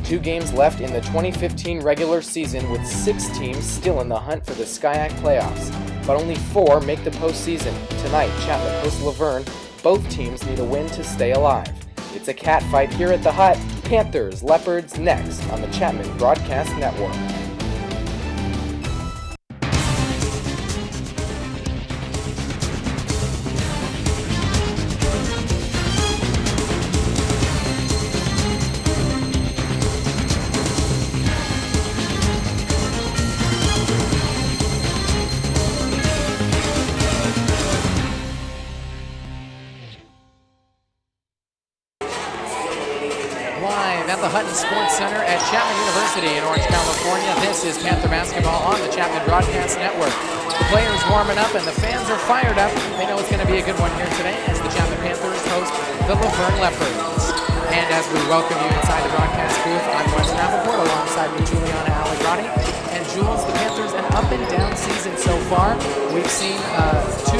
2 games left in the 2015 regular season with 6 teams still in the hunt for the SCIAC playoffs, but only 4 make the postseason. Tonight, Chapman hosts Laverne. Both teams need a win to stay alive. It's a cat fight here at the Hut. Panthers, Leopards next on the Chapman Broadcast Network. Live at the Hutton Sports Center at Chapman University in Orange, California. This is Panther basketball on the Chapman Broadcast Network. The players warming up and the fans are fired up. They know it's going to be a good one here today as the Chapman Panthers host the Laverne Leopards. And as we welcome you inside the broadcast booth, I'm Wes Rappaport alongside me, Juliana Allegrati. And Jules, the Panthers, an up and down season so far. We've seen 2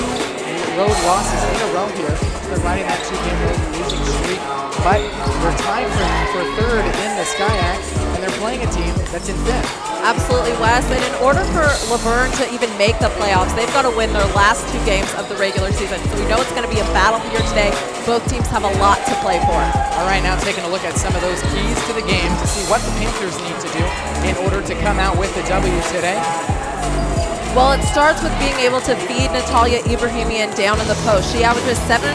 road losses in a row here. They're riding that 2-game losing streak. But we're tied for 3rd in the SCIAC, and they're playing a team that's in 5th. Absolutely, Wes. And in order for Laverne to even make the playoffs, they've got to win their last 2 games of the regular season. So we know it's going to be a battle here today. Both teams have a lot to play for. All right, now taking a look at some of those keys to the game to see what the Panthers need to do in order to come out with the W today. Well, it starts with being able to feed Natalia Ibrahimian down in the post. She averages 7.5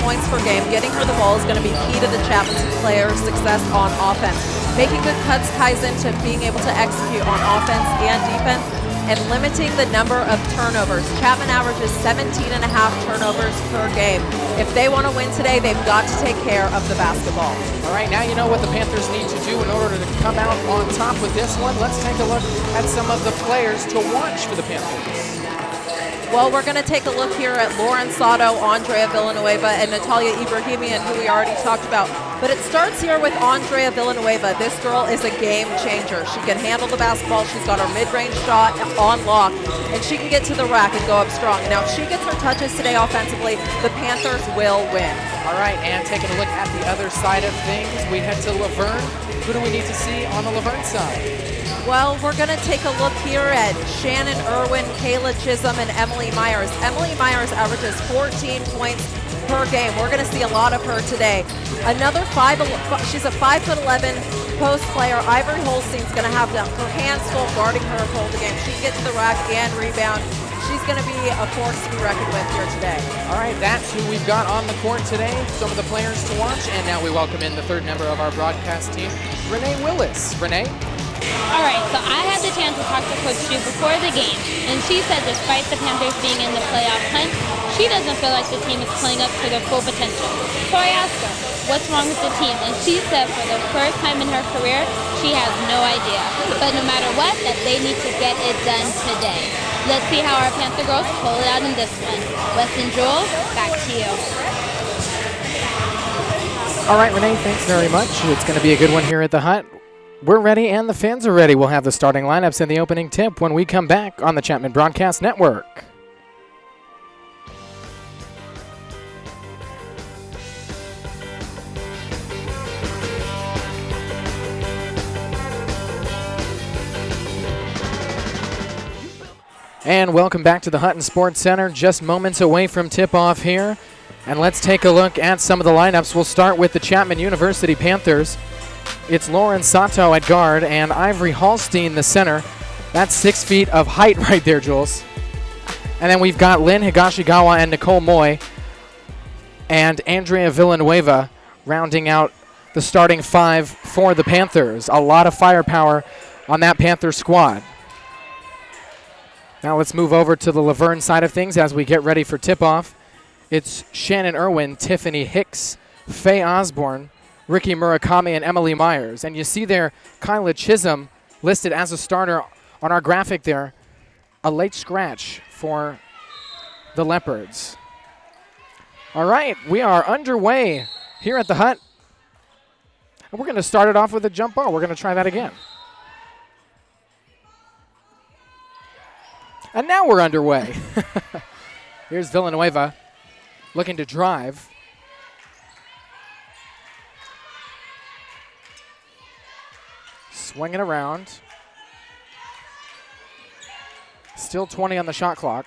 points per game. Getting her the ball is going to be key to the Chapman players' success on offense. Making good cuts ties into being able to execute on offense and defense, and limiting the number of turnovers. Chapman averages 17.5 turnovers per game. If they want to win today, they've got to take care of the basketball. All right, now you know what the Panthers need to do in order to come out on top with this one. Let's take a look at some of the players to watch for the Panthers. Well, we're going to take a look here at Lauren Sato, Andrea Villanueva, and Natalia Ibrahimian, who we already talked about. But it starts here with Andrea Villanueva. This girl is a game changer. She can handle the basketball. She's got her mid-range shot on lock, and she can get to the rack and go up strong. Now, if she gets her touches today offensively, the Panthers will win. All right, and taking a look at the other side of things, we head to Laverne. Who do we need to see on the Laverne side? Well, we're going to take a look here at Shannon Irwin, Kayla Chisholm, and Emily Myers. Emily Myers averages 14 points per game. We're going to see a lot of her today. She's a 5'11" post player. Ivory Holstein's going to have her hands full guarding her whole game. She can get to the rack and rebound. She's going to be a force to be reckoned with here today. All right, that's who we've got on the court today. Some of the players to watch. And now we welcome in the 3rd member of our broadcast team, Renee Willis. Renee? All right, so I had the chance to talk to Coach Stu before the game, and she said despite the Panthers being in the playoff hunt, she doesn't feel like the team is playing up to their full potential. So I asked her, what's wrong with the team? And she said for the first time in her career, she has no idea. But no matter what, that they need to get it done today. Let's see how our Panther girls pull it out in this one. Wes and Joel, back to you. All right, Renee, thanks very much. It's going to be a good one here at the Hut. We're ready and the fans are ready. We'll have the starting lineups and the opening tip when we come back on the Chapman Broadcast Network. And welcome back to the Hutton Sports Center. Just moments away from tip-off here. And let's take a look at some of the lineups. We'll start with the Chapman University Panthers. It's Lauren Sato at guard and Ivory Holstein, the center. That's 6 feet of height right there, Jules. And then we've got Lynn Higashigawa and Nicole Moy and Andrea Villanueva rounding out the starting 5 for the Panthers. A lot of firepower on that Panther squad. Now let's move over to the Laverne side of things as we get ready for tip-off. It's Shannon Irwin, Tiffany Hicks, Faye Osborne, Ricky Murakami, and Emily Myers. And you see there Kyla Chisholm listed as a starter on our graphic there. A late scratch for the Leopards. All right, we are underway here at the Hut. And we're going to start it off with a jump ball. We're going to try that again. And now we're underway. Here's Villanueva looking to drive. Swing it around. Still 20 on the shot clock.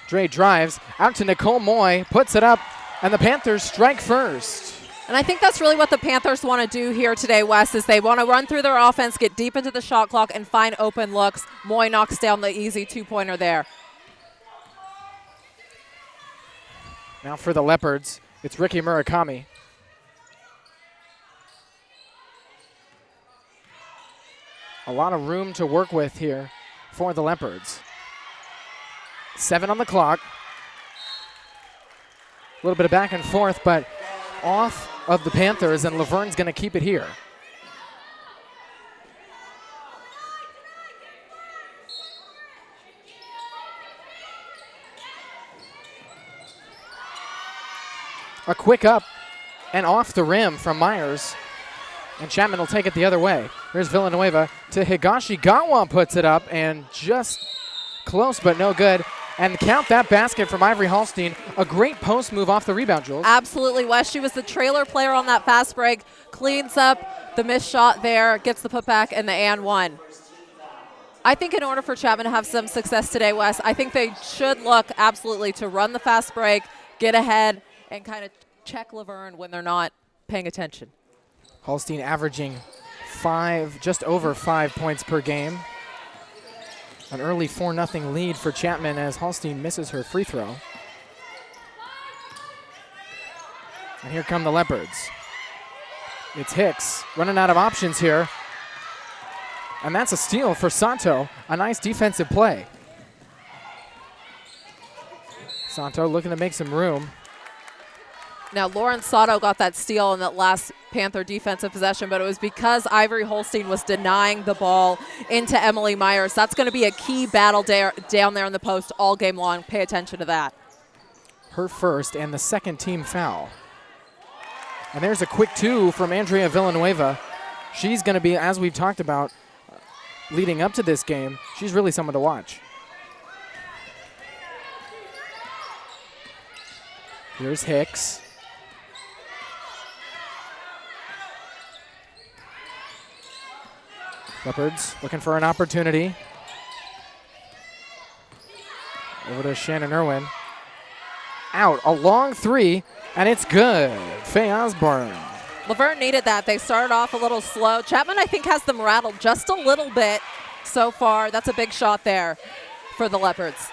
Dre drives out to Nicole Moy, puts it up, and the Panthers strike first. And I think that's really what the Panthers want to do here today, Wes, is they want to run through their offense, get deep into the shot clock, and find open looks. Moy knocks down the easy two-pointer there. Now for the Leopards, it's Ricky Murakami. A lot of room to work with here for the Leopards. 7 on the clock. A little bit of back and forth, but off of the Panthers, and Laverne's going to keep it here. A quick up and off the rim from Myers, and Chapman will take it the other way. Here's Villanueva to Higashigawa, puts it up, and just close but no good. And count that basket from Ivory Hallstein. A great post move off the rebound, Jules. Absolutely, Wes. She was the trailer player on that fast break. Cleans up the missed shot there, gets the putback and the and one. I think in order for Chapman to have some success today, Wes, I think they should look absolutely to run the fast break, get ahead, and kind of check Laverne when they're not paying attention. Hallstein averaging just over 5 points per game. An early 4-0 lead for Chapman as Hallstein misses her free throw. And here come the Leopards. It's Hicks running out of options here. And that's a steal for Santo. A nice defensive play. Santo looking to make some room. Now, Lauren Sato got that steal in that last Panther defensive possession, but it was because Ivory Hallstein was denying the ball into Emily Myers. That's going to be a key battle down there in the post all game long. Pay attention to that. Her first and the second team foul. And there's a quick two from Andrea Villanueva. She's going to be, as we've talked about, leading up to this game, she's really someone to watch. Here's Hicks. Leopards looking for an opportunity. Over to Shannon Irwin. Out, a long three, and it's good. Faye Osborne. Laverne needed that. They started off a little slow. Chapman, I think, has them rattled just a little bit so far. That's a big shot there for the Leopards.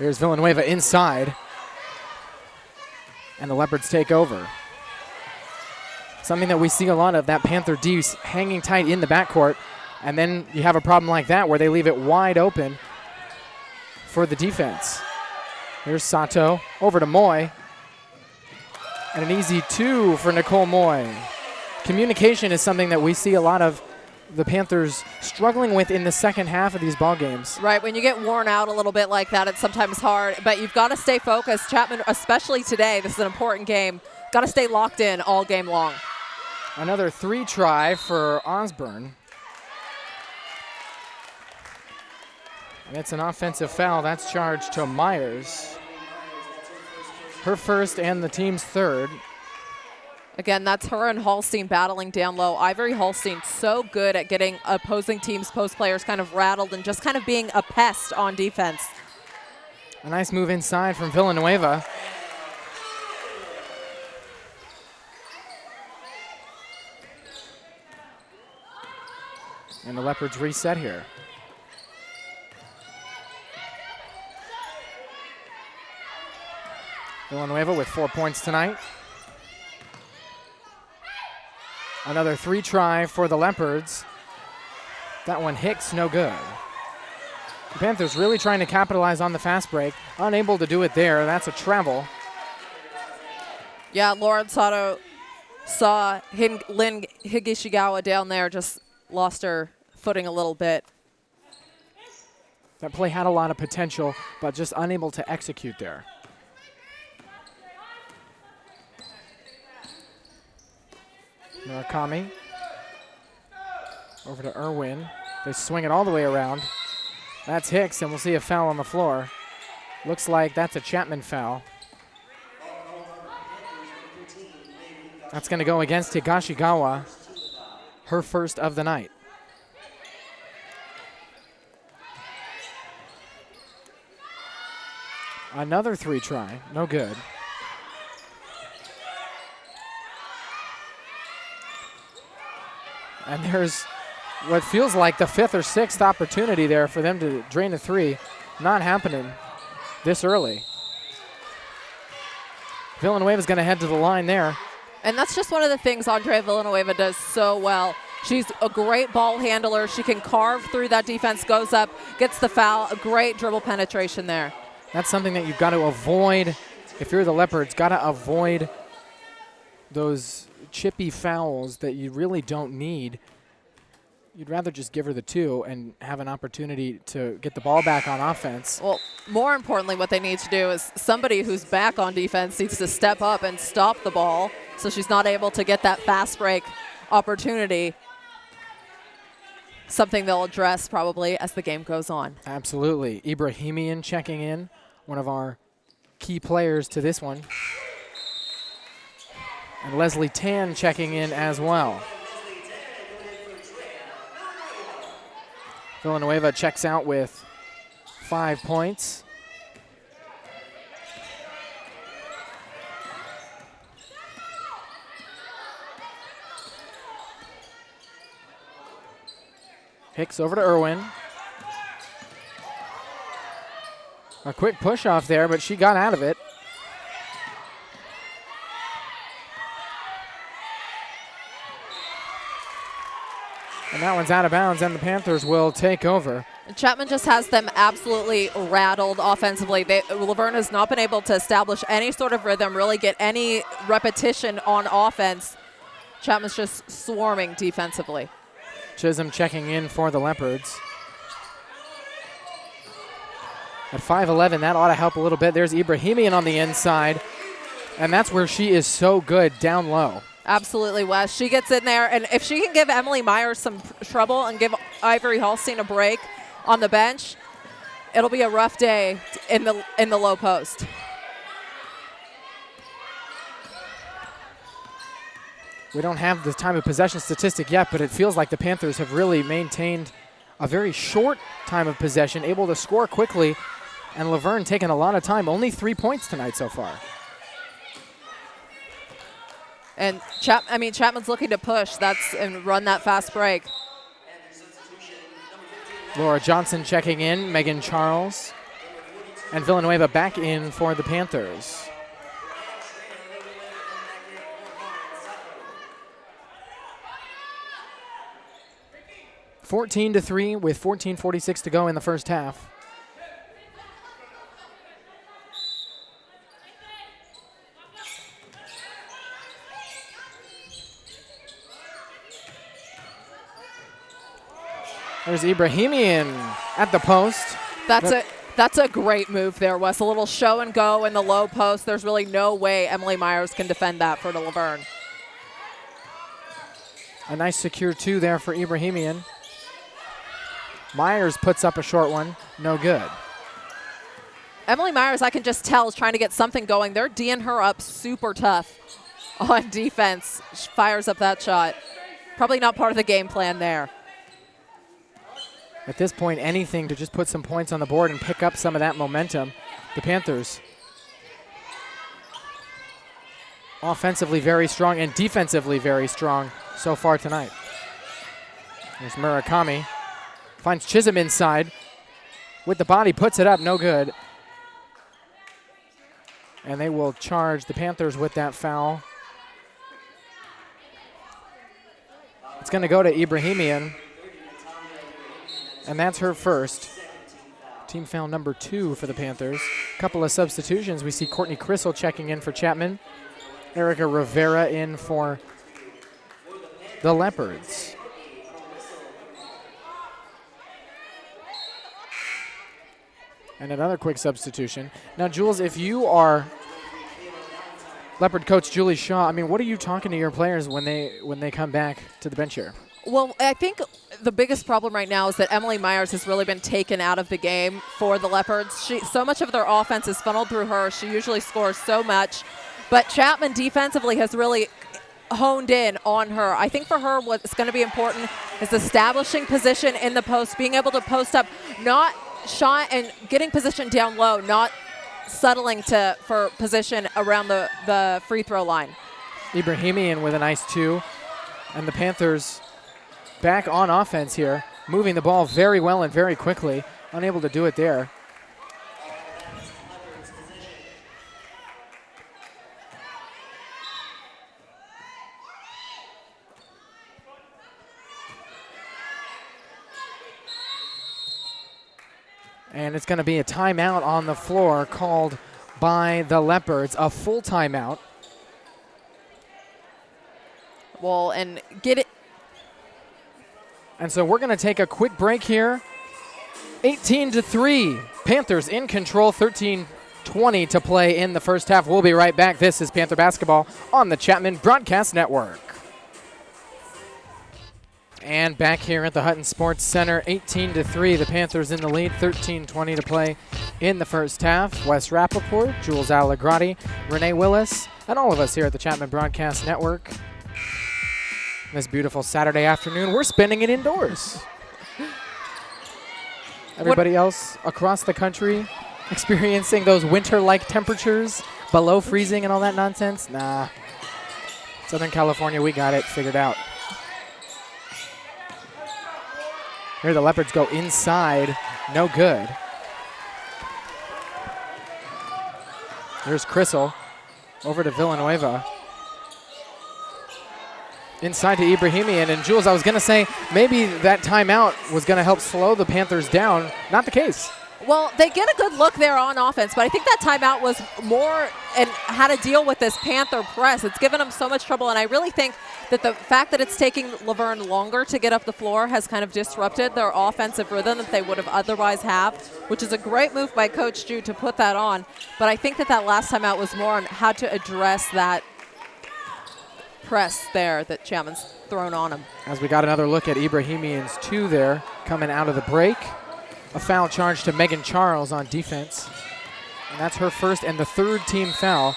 Here's Villanueva inside. And the Leopards take over. Something that we see a lot of, that Panther D hanging tight in the backcourt. And then you have a problem like that where they leave it wide open for the defense. Here's Sato over to Moy. And an easy two for Nicole Moy. Communication is something that we see a lot of the Panthers struggling with in the second half of these ball games. Right, when you get worn out a little bit like that, it's sometimes hard, but you've got to stay focused. Chapman, especially today, this is an important game. Got to stay locked in all game long. Another three try for Osborne. And it's an offensive foul. That's charged to Myers. Her first and the team's third. Again, that's her and Hallstein battling down low. Ivory Hallstein so good at getting opposing teams' post players kind of rattled and just kind of being a pest on defense. A nice move inside from Villanueva. And the Leopards reset here. Villanueva with 4 points tonight. Another three try for the Leopards. That one Hicks, no good. The Panthers really trying to capitalize on the fast break. Unable to do it there. That's a travel. Yeah, Lauren Sato saw Lynn Higashigawa down there, just lost her footing a little bit. That play had a lot of potential, but just unable to execute there. Murakami over to Irwin. They swing it all the way around. That's Hicks, and we'll see a foul on the floor. Looks like that's a Chapman foul. That's going to go against Higashigawa, her first of the night. Another 3 try, no good. And there's what feels like the 5th or 6th opportunity there for them to drain a 3. Not happening this early. Villanueva's going to head to the line there. And that's just one of the things Andrea Villanueva does so well. She's a great ball handler. She can carve through that defense, goes up, gets the foul. A great dribble penetration there. That's something that you've got to avoid. If you're the Leopards, got to avoid those chippy fouls that you really don't need. You'd rather just give her the 2 and have an opportunity to get the ball back on offense. Well, more importantly, what they need to do is somebody who's back on defense needs to step up and stop the ball so she's not able to get that fast break opportunity. Something they'll address probably as the game goes on. Absolutely. Ibrahimian checking in, one of our key players to this one. And Leslie Tan checking in as well. Villanueva checks out with 5 points. Hicks over to Irwin. A quick push off there, but she got out of it. And that one's out of bounds, and the Panthers will take over. Chapman just has them absolutely rattled offensively. Laverne has not been able to establish any sort of rhythm, really get any repetition on offense. Chapman's just swarming defensively. Chisholm checking in for the Leopards. At 5'11", that ought to help a little bit. There's Ibrahimian on the inside, and that's where she is so good, down low. Absolutely, Wes. She gets in there, and if she can give Emily Myers some trouble and give Ivory Holstein a break on the bench, it'll be a rough day in the low post. We don't have the time of possession statistic yet, but it feels like the Panthers have really maintained a very short time of possession, able to score quickly, and Laverne taking a lot of time. Only 3 points tonight so far. And Chapman's looking to push and run that fast break. Laura Johnson checking in, Megan Charles, and Villanueva back in for the Panthers. (14-3) with 14:46 to go in the first half. There's Ibrahimian at the post. That's a great move there, Wes. A little show and go in the low post. There's really no way Emily Myers can defend that for the Laverne. A nice secure 2 there for Ibrahimian. Myers puts up a short one, no good. Emily Myers, I can just tell, is trying to get something going. They're D'ing her up super tough on defense. She fires up that shot. Probably not part of the game plan there. At this point, anything to just put some points on the board and pick up some of that momentum. The Panthers offensively very strong and defensively very strong so far tonight. There's Murakami. Finds Chisholm inside. With the body, puts it up, no good. And they will charge the Panthers with that foul. It's going to go to Ibrahimian. And that's her first. Team foul number 2 for the Panthers. Couple of substitutions. We see Courtney Crissell checking in for Chapman. Erica Rivera in for the Leopards. And another quick substitution. Now, Jules, if you are Leopard coach Julie Shaw, I mean, what are you talking to your players when they come back to the bench here? Well, I think the biggest problem right now is that Emily Myers has really been taken out of the game for the Leopards. So much of their offense is funneled through her. She usually scores so much. But Chapman defensively has really honed in on her. I think for her what's going to be important is establishing position in the post, being able to post up, not shot and getting position down low, not settling for position around the free throw line. Ibrahimian with a nice 2. And the Panthers back on offense here, moving the ball very well and very quickly. Unable to do it there. And it's going to be a timeout on the floor called by the Leopards, a full timeout. Well, and get it. And so we're going to take a quick break here. 18-3, Panthers in control, 13:20 to play in the first half. We'll be right back. This is Panther basketball on the Chapman Broadcast Network. And back here at the Hutton Sports Center, 18-3, the Panthers in the lead, 13:20 to play in the first half. Wes Rappaport, Jules Allegrati, Renee Willis, and all of us here at the Chapman Broadcast Network. This beautiful Saturday afternoon, we're spending it indoors. Everybody else across the country experiencing those winter-like temperatures, below freezing and all that nonsense? Nah. Southern California, we got it figured out. Here the Leopards go inside, no good. There's Crystal, over to Villanueva. Inside to Ibrahimian, and Jules, I was gonna say, maybe that timeout was gonna help slow the Panthers down. Not the case. Well, they get a good look there on offense, but I think that timeout was more and how to deal with this Panther press. It's given them so much trouble, and I really think that the fact that it's taking Laverne longer to get up the floor has kind of disrupted their offensive rhythm that they would have otherwise have, which is a great move by Coach Jude to put that on. But I think that last timeout was more on how to address that press there that Chapman's thrown on him. As we got another look at Ibrahimian's 2 there, coming out of the break. A foul charge to Megan Charles on defense. And that's her first and the 3rd team foul.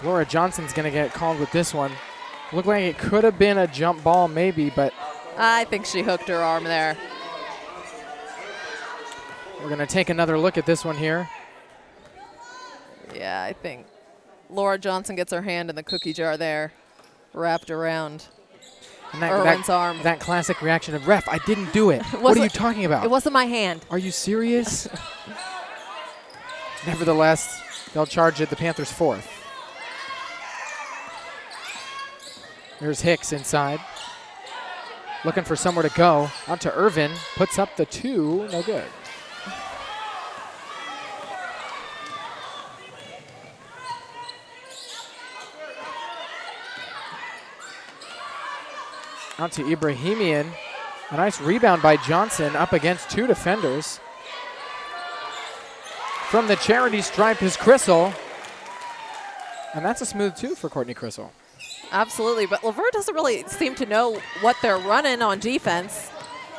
Laura Johnson's going to get called with this one. Looked like it could have been a jump ball maybe, but I think she hooked her arm there. We're going to take another look at this one here. Yeah, I think Laura Johnson gets her hand in the cookie jar there, wrapped around And Irwin's arm. That classic reaction of, ref, I didn't do it. What are you talking about? It wasn't my hand. Are you serious? Nevertheless, they'll charge it the Panthers' 4th. There's Hicks inside. Looking for somewhere to go. On to Irvin. Puts up the 2. No good. Out to Ibrahimian. A nice rebound by Johnson up against 2 defenders. From the charity stripe is Crystal. And that's a smooth 2 for Courtney Crystal. Absolutely, but Laverne doesn't really seem to know what they're running on defense.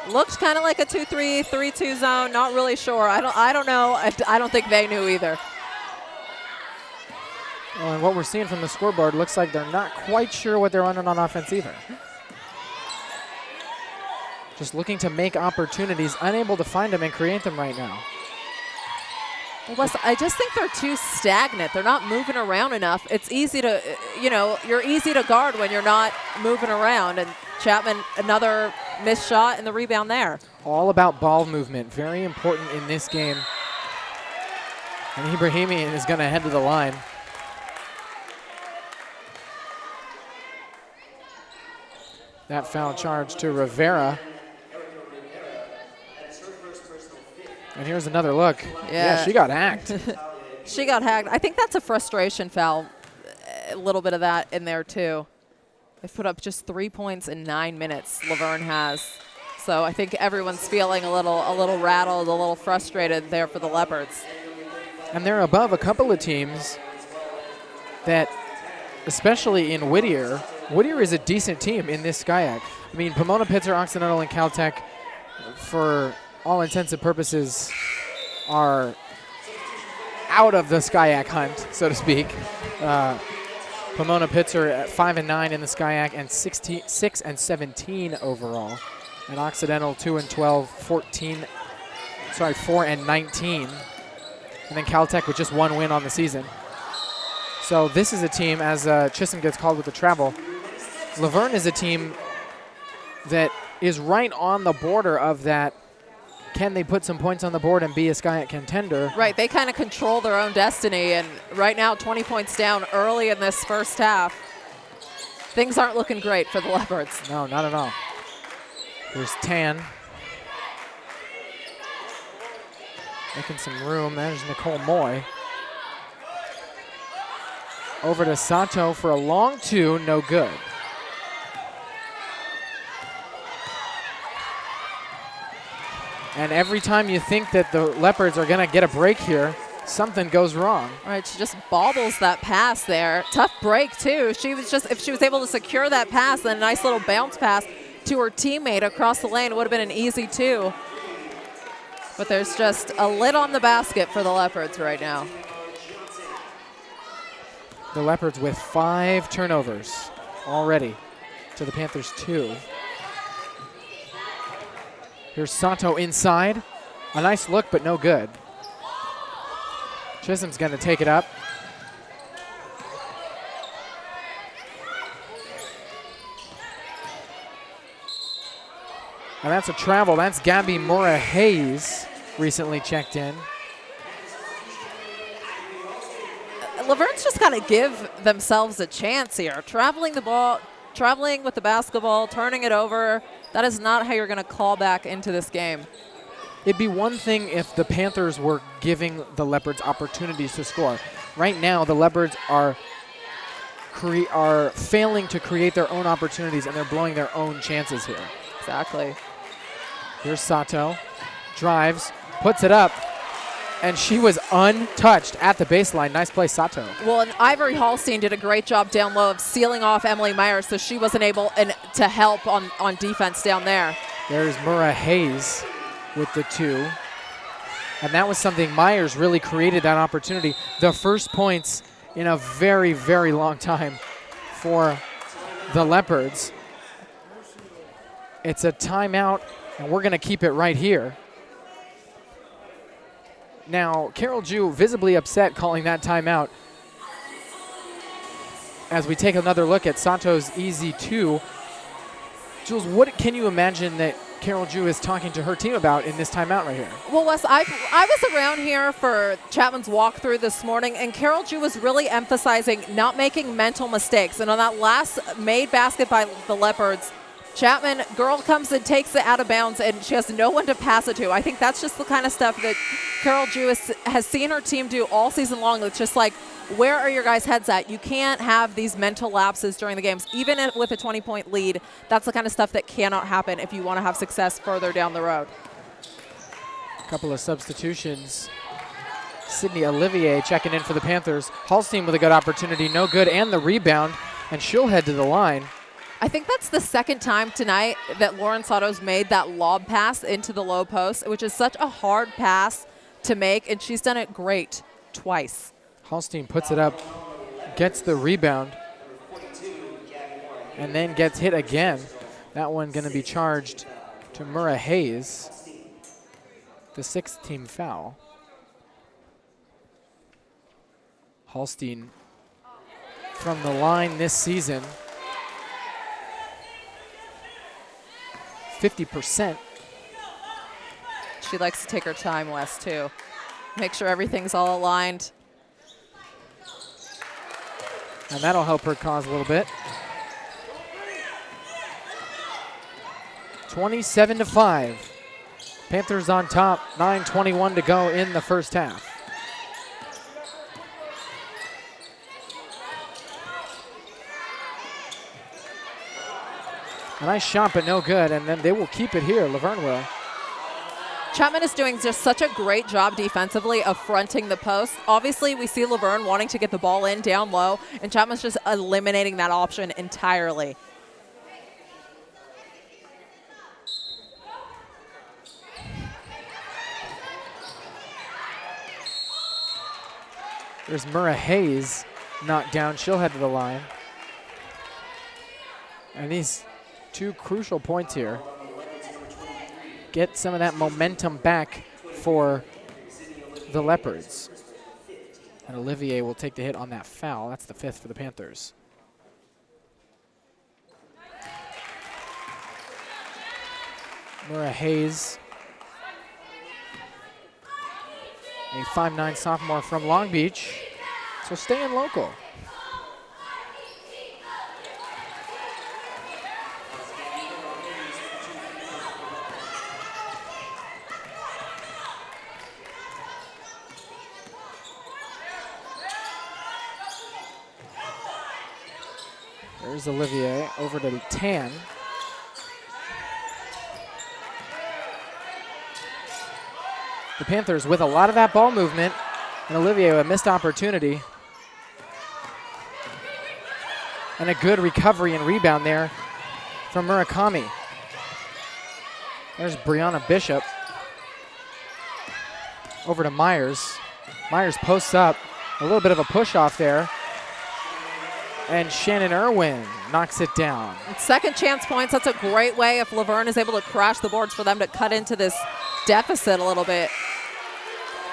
Looks kind of like a 2-3, 3-2 zone. Not really sure. I don't know. I don't think they knew either. Well, and what we're seeing from the scoreboard looks like they're not quite sure what they're running on offense either. Just looking to make opportunities, unable to find them and create them right now. Well, Wes, I just think they're too stagnant. They're not moving around enough. It's easy to, you're easy to guard when you're not moving around. And Chapman, another missed shot and the rebound there. All about ball movement, very important in this game. And Ibrahimian is going to head to the line. That foul charge to Rivera. And here's another look. Yeah, she got hacked. She got hacked. I think that's a frustration foul. A little bit of that in there, too. They've put up just 3 points in 9 minutes, Laverne has. So I think everyone's feeling a little rattled, a little frustrated there for the Leopards. And they're above a couple of teams that, especially in Whittier, Whittier is a decent team in this SCIAC. I mean, Pomona, Pitzer, Occidental, and Caltech, for all intents and purposes, are out of the SCIAC hunt, so to speak. Pomona, Pitzer at 5-9 in the SCIAC and 6-17 overall. And Occidental 2-12, 4-19. And then Caltech with just one win on the season. So this is a team, as Chisholm gets called with the travel, Laverne is a team that is right on the border of that. Can they put some points on the board and be a SCIAC contender? Right, they kind of control their own destiny, and right now 20 points down early in this first half. Things aren't looking great for the Leopards. No, not at all. There's Tan. Making some room. There's Nicole Moy. Over to Sato for a long two, no good. And every time you think that the Leopards are going to get a break here, something goes wrong. All right, she just bobbles that pass there. Tough break, too. She was just, if she was able to secure that pass, then a nice little bounce pass to her teammate across the lane would have been an easy two. But there's just a lid on the basket for the Leopards right now. The Leopards with 5 turnovers already to the Panthers 2. Here's Sato inside. A nice look, but no good. Chisholm's going to take it up. And that's a travel. That's Gabby Mora-Hayes, recently checked in. Laverne's just got to give themselves a chance here. Traveling the ball, traveling with the basketball, turning it over. That is not how you're going to claw back into this game. It'd be one thing if the Panthers were giving the Leopards opportunities to score. Right now, the Leopards are failing to create their own opportunities, and they're blowing their own chances here. Exactly. Here's Sato. Drives, puts it up, and she was untouched at the baseline. Nice play, Sato. Well, and Ivory Hallstein did a great job down low of sealing off Emily Myers, so she wasn't able to help on defense down there. There's Mora-Hayes with the 2. And that was something Myers really created that opportunity. The first points in a very, very long time for the Leopards. It's a timeout, and we're going to keep it right here. Now, Carol Jew visibly upset calling that timeout. As we take another look at Sato's easy 2. Jules, what can you imagine that Carol Jew is talking to her team about in this timeout right here? Well, Wes, I was around here for Chapman's walkthrough this morning, and Carol Jew was really emphasizing not making mental mistakes. And on that last made basket by the Leopards, Chapman, girl comes and takes it out of bounds, and she has no one to pass it to. I think that's just the kind of stuff that Carol Jew has seen her team do all season long. It's just like, where are your guys' heads at? You can't have these mental lapses during the games. Even with a 20-point lead, that's the kind of stuff that cannot happen if you want to have success further down the road. A couple of substitutions. Sydney Olivier checking in for the Panthers. Hallstein with a good opportunity, no good, and the rebound, and she'll head to the line. I think that's the second time tonight that Lauren Sato's made that lob pass into the low post, which is such a hard pass to make, and she's done it great twice. Hallstein puts it up, gets the rebound, and then gets hit again. That one going to be charged to Mora-Hayes, the 6th team foul. Hallstein from the line this season, 50%. She likes to take her time, Wes, too. Make sure everything's all aligned. And that'll help her cause a little bit. 27-5. Panthers on top, 9:21 to go in the first half. A nice shot, but no good, and then they will keep it here. Laverne will. Chapman is doing just such a great job defensively of fronting the post. Obviously, we see Laverne wanting to get the ball in down low, and Chapman's just eliminating that option entirely. There's Murrah Hayes knocked down. She'll head to the line. And these 2 crucial points here get some of that momentum back for the Leopards. And Olivier will take the hit on that foul. That's the 5th for the Panthers. Murrah Hayes, a 5'9" sophomore from Long Beach, so staying local. There's Olivier over to Tan. The Panthers with a lot of that ball movement, and Olivier a missed opportunity. And a good recovery and rebound there from Murakami. There's Brianna Bishop. Over to Myers. Myers posts up, a little bit of a push off there. And Shannon Irwin knocks it down. Second chance points, that's a great way if Laverne is able to crash the boards for them to cut into this deficit a little bit.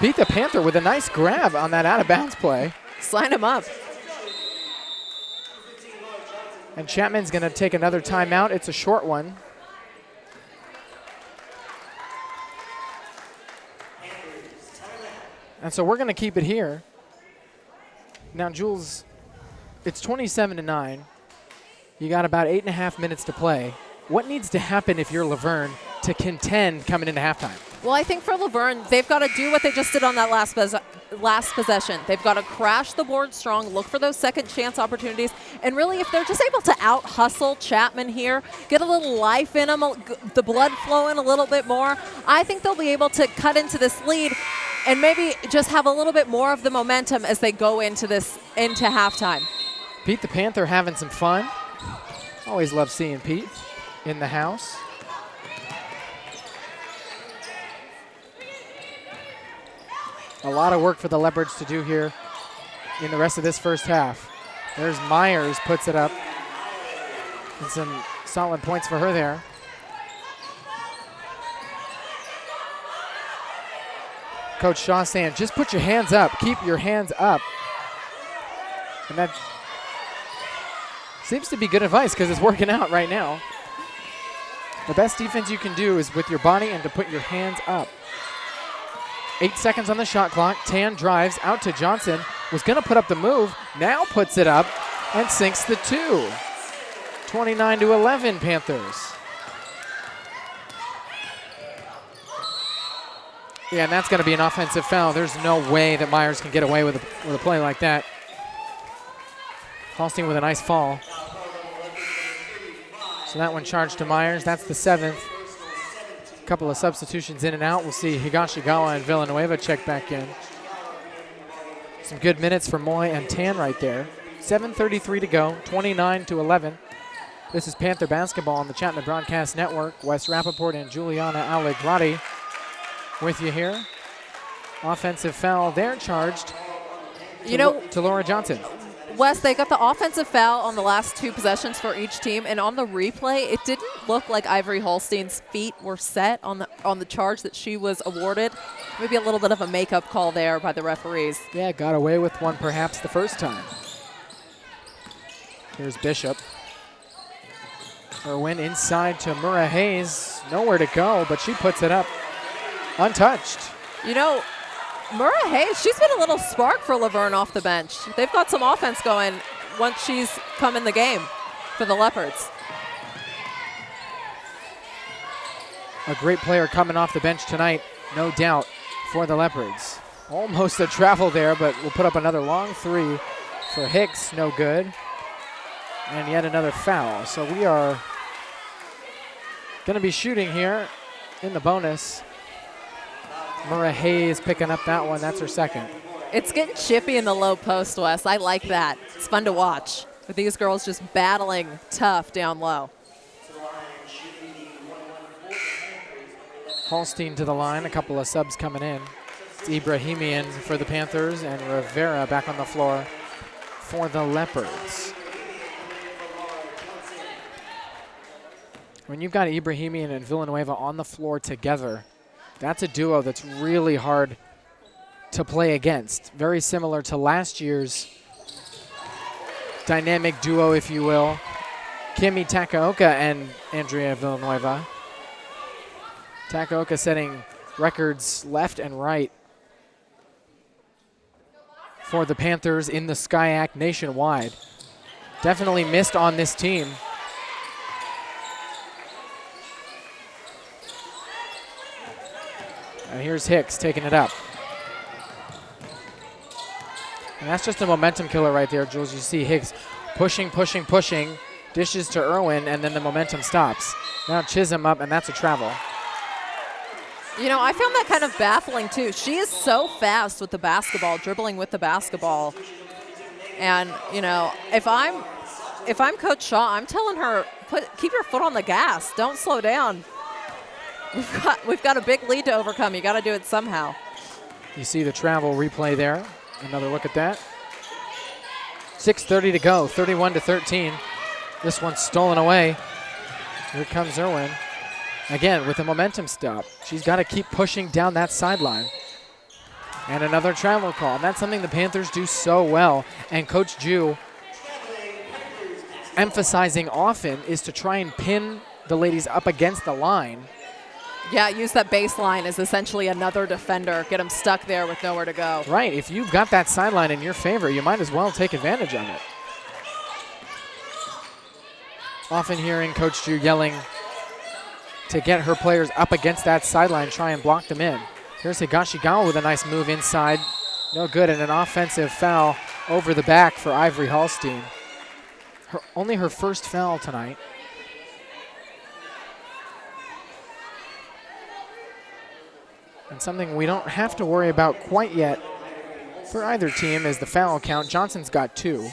Beat the Panther with a nice grab on that out of bounds play. Sign him up. And Chapman's gonna take another timeout. It's a short one. And so we're gonna keep it here. Now, Jules, it's 27-9. You got about 8.5 minutes to play. What needs to happen if you're Laverne to contend coming into halftime? Well, I think for Laverne, they've got to do what they just did on that last possession. They've got to crash the board strong, look for those second chance opportunities, and really if they're just able to out-hustle Chapman here, get a little life in them, the blood flowing a little bit more, I think they'll be able to cut into this lead and maybe just have a little bit more of the momentum as they go into halftime. Pete the Panther having some fun. Always love seeing Pete in the house. A lot of work for the Leopards to do here in the rest of this first half. There's Myers, puts it up. And some solid points for her there. Coach Shaw saying, just put your hands up. Keep your hands up. And that seems to be good advice because it's working out right now. The best defense you can do is with your body and to put your hands up. 8 seconds on the shot clock. Tan drives out to Johnson. Was going to put up the move. Now puts it up and sinks the 2. 29-11 Panthers. Yeah, and that's going to be an offensive foul. There's no way that Myers can get away with a play like that. Halstein with a nice fall. So that one charged to Myers. That's the 7th. Couple of substitutions in and out. We'll see Higashigawa and Villanueva check back in. Some good minutes for Moy and Tan right there. 7:33 to go, 29-11. This is Panther basketball on the Chapman Broadcast Network. Wes Rappaport and Juliana Allegrati with you here. Offensive foul there charged to Laura Johnson. Wes, they got the offensive foul on the last 2 possessions for each team, and on the replay, it didn't look like Ivory Holstein's feet were set on the charge that she was awarded. Maybe a little bit of a makeup call there by the referees. Yeah, got away with one perhaps the first time. Here's Bishop. Irwin inside to Murrah Hayes. Nowhere to go, but she puts it up untouched. You know, Murrah Hayes, she's been a little spark for Laverne off the bench. They've got some offense going once she's come in the game for the Leopards. A great player coming off the bench tonight, no doubt, for the Leopards. Almost a travel there, but we'll put up another long 3 for Hicks, no good. And yet another foul. So we are going to be shooting here in the bonus. Murrah Hayes picking up that one. That's her second. It's getting chippy in the low post, Wes. I like that. It's fun to watch with these girls just battling tough down low. Holstein to the line, a couple of subs coming in. It's Ibrahimian for the Panthers and Rivera back on the floor for the Leopards. When you've got Ibrahimian and Villanueva on the floor together, that's a duo that's really hard to play against. Very similar to last year's dynamic duo, if you will. Kimi Takaoka and Andrea Villanueva. Takaoka setting records left and right for the Panthers in the SCIAC nationwide. Definitely missed on this team. And here's Hicks taking it up. And that's just a momentum killer right there, Jules. You see Hicks pushing, pushing, pushing, dishes to Irwin, and then the momentum stops. Now Chisholm up, and that's a travel. You know, I found that kind of baffling, too. She is so fast with the basketball, dribbling with the basketball. And, you know, if I'm Coach Shaw, I'm telling her, keep your foot on the gas. Don't slow down. We've got a big lead to overcome. You got to do it somehow. You see the travel replay there. Another look at that. 6:30 to go, 31-13. This one's stolen away. Here comes Irwin. Again, with a momentum stop. She's got to keep pushing down that sideline. And another travel call. And that's something the Panthers do so well. And Coach Ju emphasizing often is to try and pin the ladies up against the line. Yeah, use that baseline as essentially another defender. Get them stuck there with nowhere to go. Right, if you've got that sideline in your favor, you might as well take advantage of it. Often hearing Coach Ju yelling to get her players up against that sideline, try and block them in. Here's Higashigawa with a nice move inside. No good, and an offensive foul over the back for Ivory Holstein. Only her first foul tonight. And something we don't have to worry about quite yet for either team is the foul count. Johnson's got 2.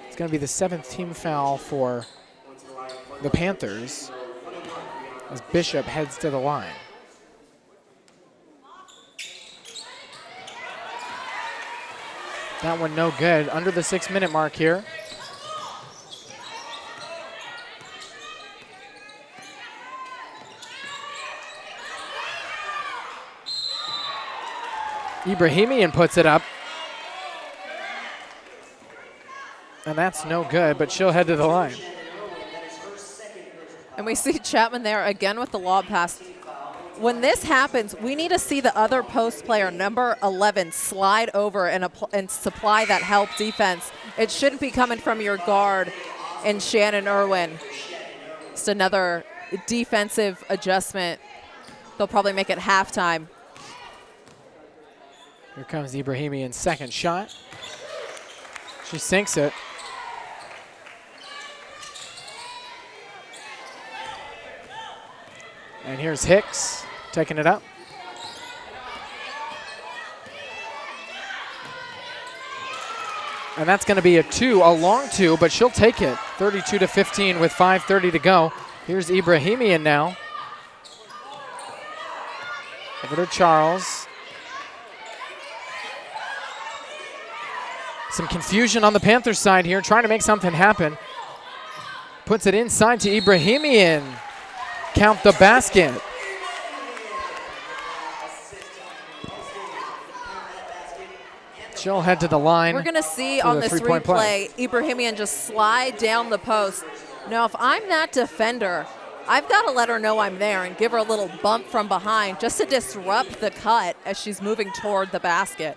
It's going to be the 7th team foul for the Panthers as Bishop heads to the line. That one no good. Under the 6-minute mark here. Ibrahimian puts it up. And that's no good, but she'll head to the line. And we see Chapman there again with the lob pass. When this happens, we need to see the other post player, number 11, slide over and supply that help defense. It shouldn't be coming from your guard and Shannon Irwin. Just another defensive adjustment. They'll probably make it halftime. Here comes Ibrahimian's second shot. She sinks it. And here's Hicks taking it up. And that's going to be a long 2, but she'll take it. 32-15 with 5:30 to go. Here's Ibrahimian now. Over to Charles. Some confusion on the Panthers side here, trying to make something happen. Puts it inside to Ibrahimian. Count the basket. She'll head to the line. We're going to see on this replay, Ibrahimian just slide down the post. Now, if I'm that defender, I've got to let her know I'm there and give her a little bump from behind just to disrupt the cut as she's moving toward the basket.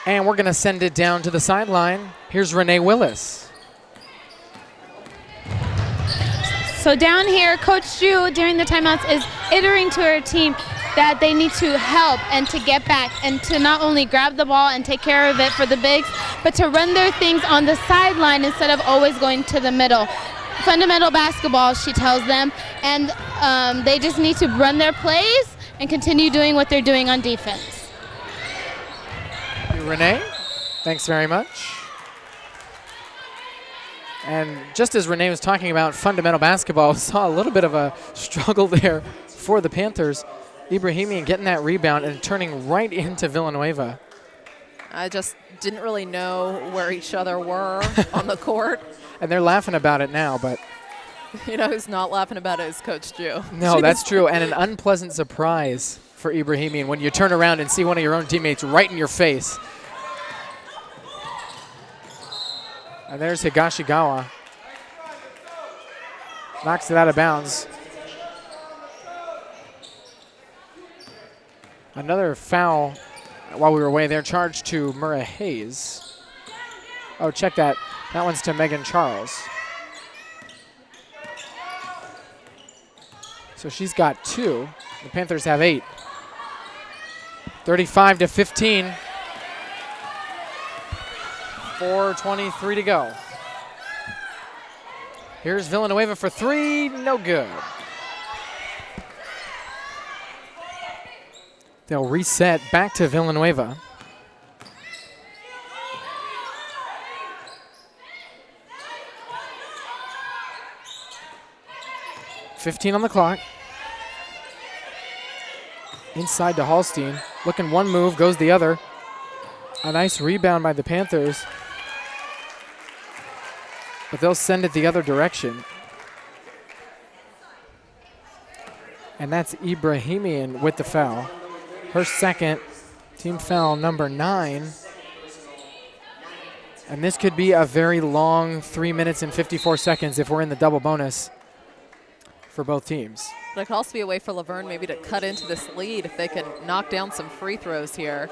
And we're going to send it down to the sideline. Here's Renee Willis. So down here, Coach Ju, during the timeouts, is iterating to her team that they need to help and to get back and to not only grab the ball and take care of it for the bigs, but to run their things on the sideline instead of always going to the middle. Fundamental basketball, she tells them, and they just need to run their plays and continue doing what they're doing on defense. Renee, thanks very much. And just as Renee was talking about fundamental basketball, we saw a little bit of a struggle there for the Panthers. Ibrahimian getting that rebound and turning right into Villanueva. I just didn't really know where each other were on the court. And they're laughing about it now, but you know who's not laughing about it is Coach Jew. no, that's true. And an unpleasant surprise for Ibrahimian when you turn around and see one of your own teammates right in your face. And there's Higashigawa. Knocks it out of bounds. Another foul while we were away there, charged to Murrah Hayes. Oh, check that. That one's to Megan Charles. So she's got 2. The Panthers have 8. 35-15. 4:23 to go. Here's Villanueva for 3, no good. They'll reset back to Villanueva. .15 on the clock. Inside to Hallstein. Looking one move, goes the other. A nice rebound by the Panthers. But they'll send it the other direction. And that's Ibrahimian with the foul. Her second, team foul number 9. And this could be a very long 3 minutes and 54 seconds if we're in the double bonus for both teams. But it could also be a way for Laverne maybe to cut into this lead if they can knock down some free throws here.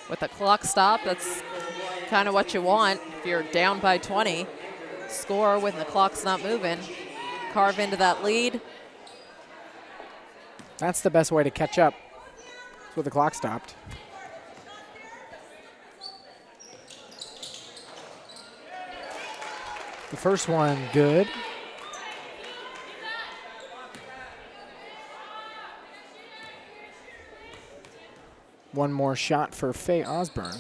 With the clock stop, that's kind of what you want. If you're down by 20, score when the clock's not moving. Carve into that lead. That's the best way to catch up. That's what the clock stopped. The first one, good. One more shot for Faye Osborne.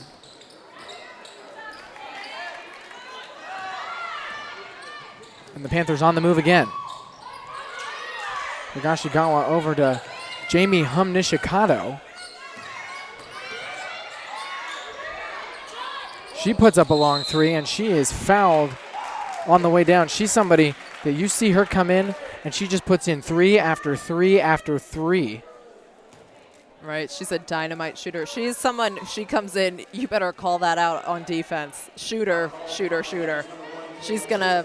And the Panthers on the move again. Higashigawa over to Jamie Nishikato. She puts up a long 3, and she is fouled on the way down. She's somebody that you see her come in, and she just puts in 3 after 3 after 3. Right, she's a dynamite shooter. She's someone, she comes in, you better call that out on defense. Shooter, shooter, shooter. She's going to,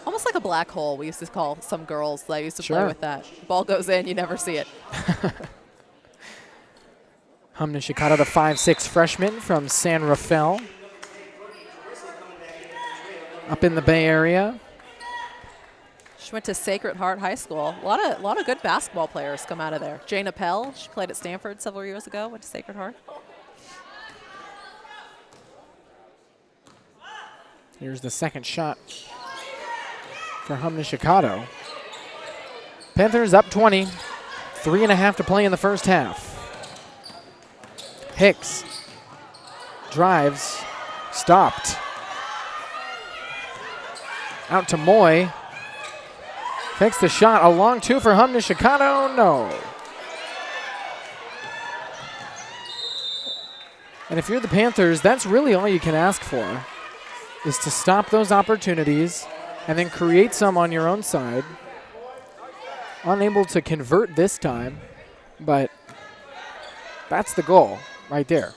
almost like a black hole, we used to call some girls that used to play with that. Ball goes in, you never see it. Nishikato, the 5'6" freshman from San Rafael. Up in the Bay Area. She went to Sacred Heart High School. A lot of good basketball players come out of there. Jane Appel, she played at Stanford several years ago, went to Sacred Heart. Here's the second shot for Nishikato. Panthers up 20. 3.5 to play in the first half. Hicks drives, stopped. Out to Moy. Takes the shot, a long 2 for Nishikato, no. And if you're the Panthers, that's really all you can ask for, is to stop those opportunities and then create some on your own side. Unable to convert this time, but that's the goal right there.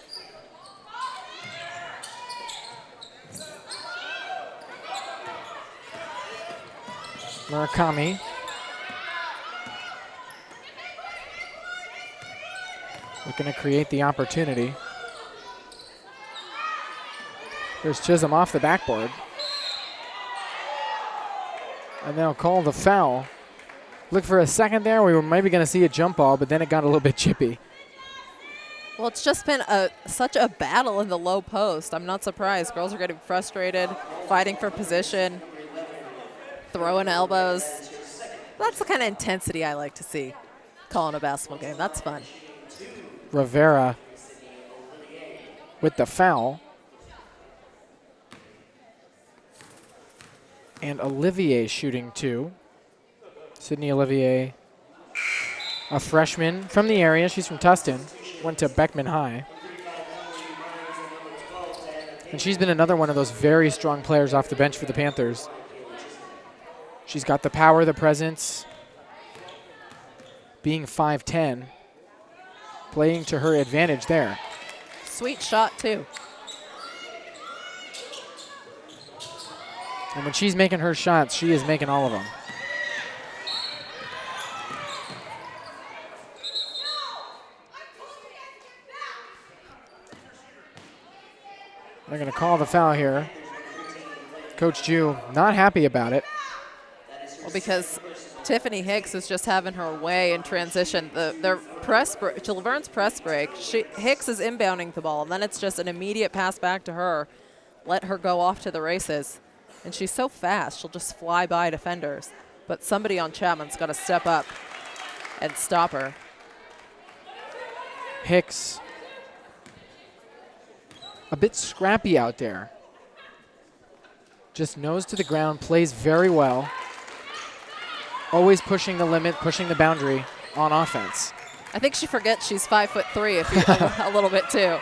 Murakami. Looking to create the opportunity. There's Chisholm off the backboard. And they'll call the foul. Look for a second there. We were maybe going to see a jump ball, but then it got a little bit chippy. Well, it's just been such a battle in the low post. I'm not surprised. Girls are getting frustrated, fighting for position, throwing elbows. That's the kind of intensity I like to see calling a basketball game. That's fun. Rivera with the foul. And Olivier shooting 2. Sydney Olivier, a freshman from the area. She's from Tustin. Went to Beckman High. And she's been another one of those very strong players off the bench for the Panthers. She's got the power, the presence. Being 5'10", playing to her advantage there. Sweet shot, too. And when she's making her shots, she is making all of them. They're going to call the foul here. Coach Jew not happy about it. Well, because Tiffany Hicks is just having her way in transition. Their press break, to Laverne's press break, Hicks is inbounding the ball, and then it's just an immediate pass back to her. Let her go off to the races. And she's so fast, she'll just fly by defenders. But somebody on Chapman's got to step up and stop her. Hicks, a bit scrappy out there. Just nose to the ground, plays very well. Always pushing the limit, pushing the boundary on offense. I think she forgets she's 5'3" if you a little bit too.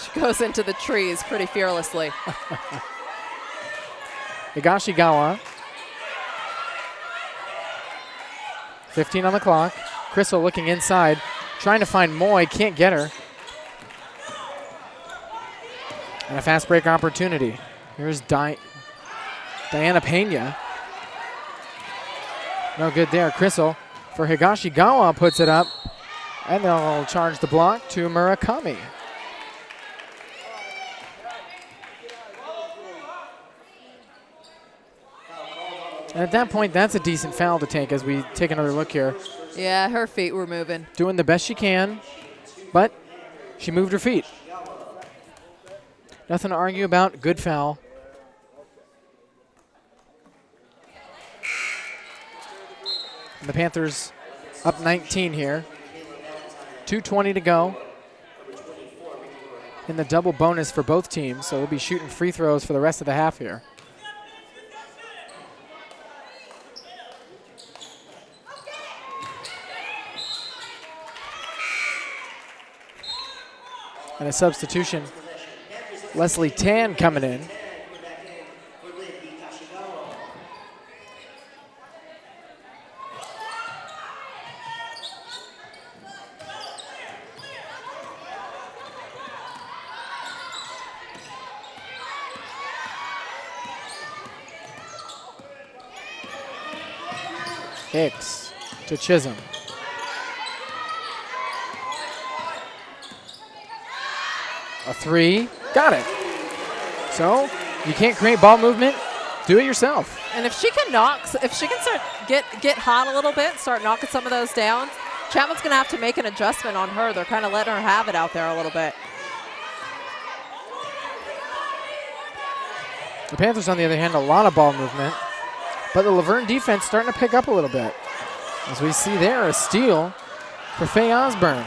She goes into the trees pretty fearlessly. Higashigawa. 15 on the clock. Crystal looking inside, trying to find Moy, can't get her. And a fast break opportunity. Here's Diana Pena. No good there. Crystal for Higashigawa puts it up, and they'll charge the block to Murakami. And at that point, that's a decent foul to take as we take another look here. Yeah, her feet were moving. Doing the best she can, but she moved her feet. Nothing to argue about. Good foul. And the Panthers up 19 here. 2:20 to go in the double bonus for both teams, so we'll be shooting free throws for the rest of the half here. And a substitution, Leslie Tan coming in. Hicks to Chisholm. A three, got it. So you can't create ball movement, do it yourself. And if she can start get hot a little bit, start knocking some of those down, Chapman's gonna have to make an adjustment on her. They're kind of letting her have it out there a little bit. The Panthers, on the other hand, a lot of ball movement, but the Laverne defense starting to pick up a little bit. As we see there, a steal for Faye Osborne.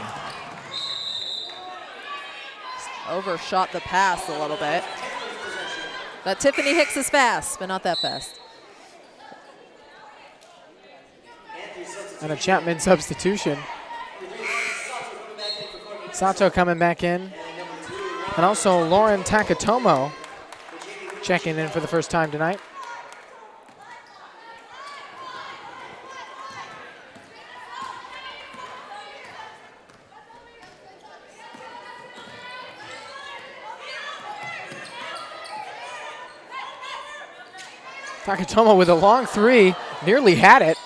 Overshot the pass a little bit. That Tiffany Hicks is fast, but not that fast. And a Chapman substitution. Sato coming back in. And also Lauren Takatomo checking in for the first time tonight. Takatomo with a long three, nearly had it.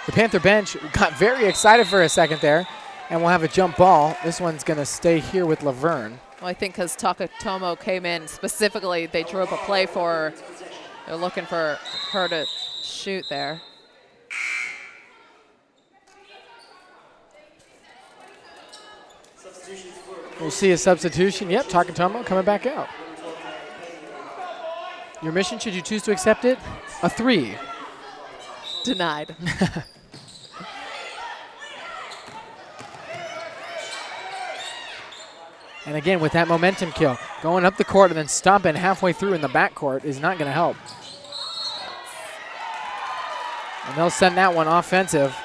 The Panther bench got very excited for a second there, and we'll have a jump ball. This one's going to stay here with Laverne. Well, I think because Takatomo came in specifically, they drew up a play for her. They're looking for her to shoot there. We'll see a substitution. Yep, Takatomo coming back out. Your mission, should you choose to accept it, a 3. Denied. And again, with that momentum kill, going up the court and then stomping halfway through in the backcourt is not going to help. And they'll send that one offensive.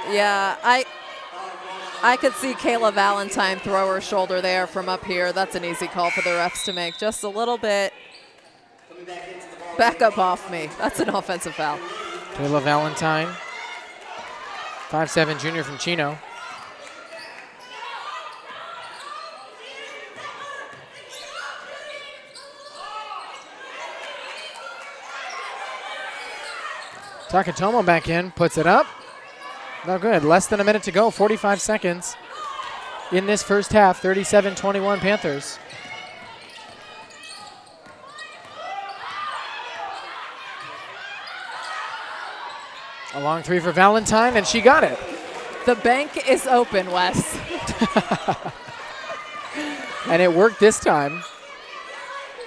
Yeah, I could see Kayla Valentine throw her shoulder there from up here. That's an easy call for the refs to make. Just a little bit. Back up off me. That's an offensive foul. Kayla Valentine, 5'7" junior from Chino. Takatomo back in, puts it up. No good. Less than a minute to go, 45 seconds in this first half, 37-21 Panthers. A long 3 for Valentine, and she got it. The bank is open, Wes. And it worked this time.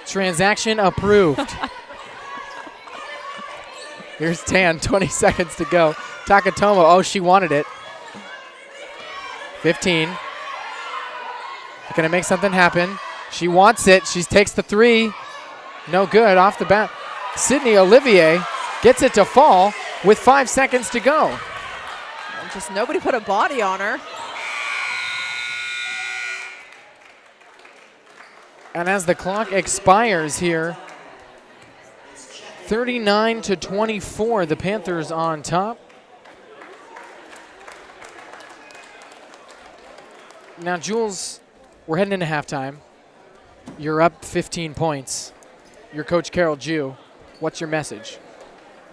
Transaction approved. Here's Tan, 20 seconds to go. Takatomo, oh, she wanted it. 15. Gonna make something happen. She wants it. She takes the 3. No good, off the bat. Sydney Olivier gets it to fall with 5 seconds to go. And just nobody put a body on her. And as the clock expires here, 39-24, the Panthers on top. Now, Jules, we're heading into halftime. You're up 15 points. You're Coach Carol Jew. What's your message?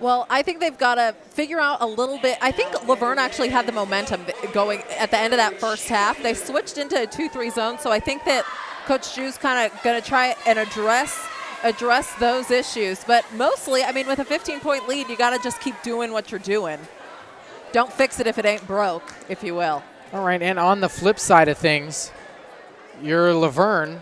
Well, I think they've got to figure out a little bit. I think Laverne actually had the momentum going at the end of that first half. They switched into a 2-3 zone, so I think that Coach Jew's kind of going to try and address those issues. But mostly, I mean, with a 15-point lead, you got to just keep doing what you're doing. Don't fix it if it ain't broke, if you will. All right, and on the flip side of things, you're Laverne.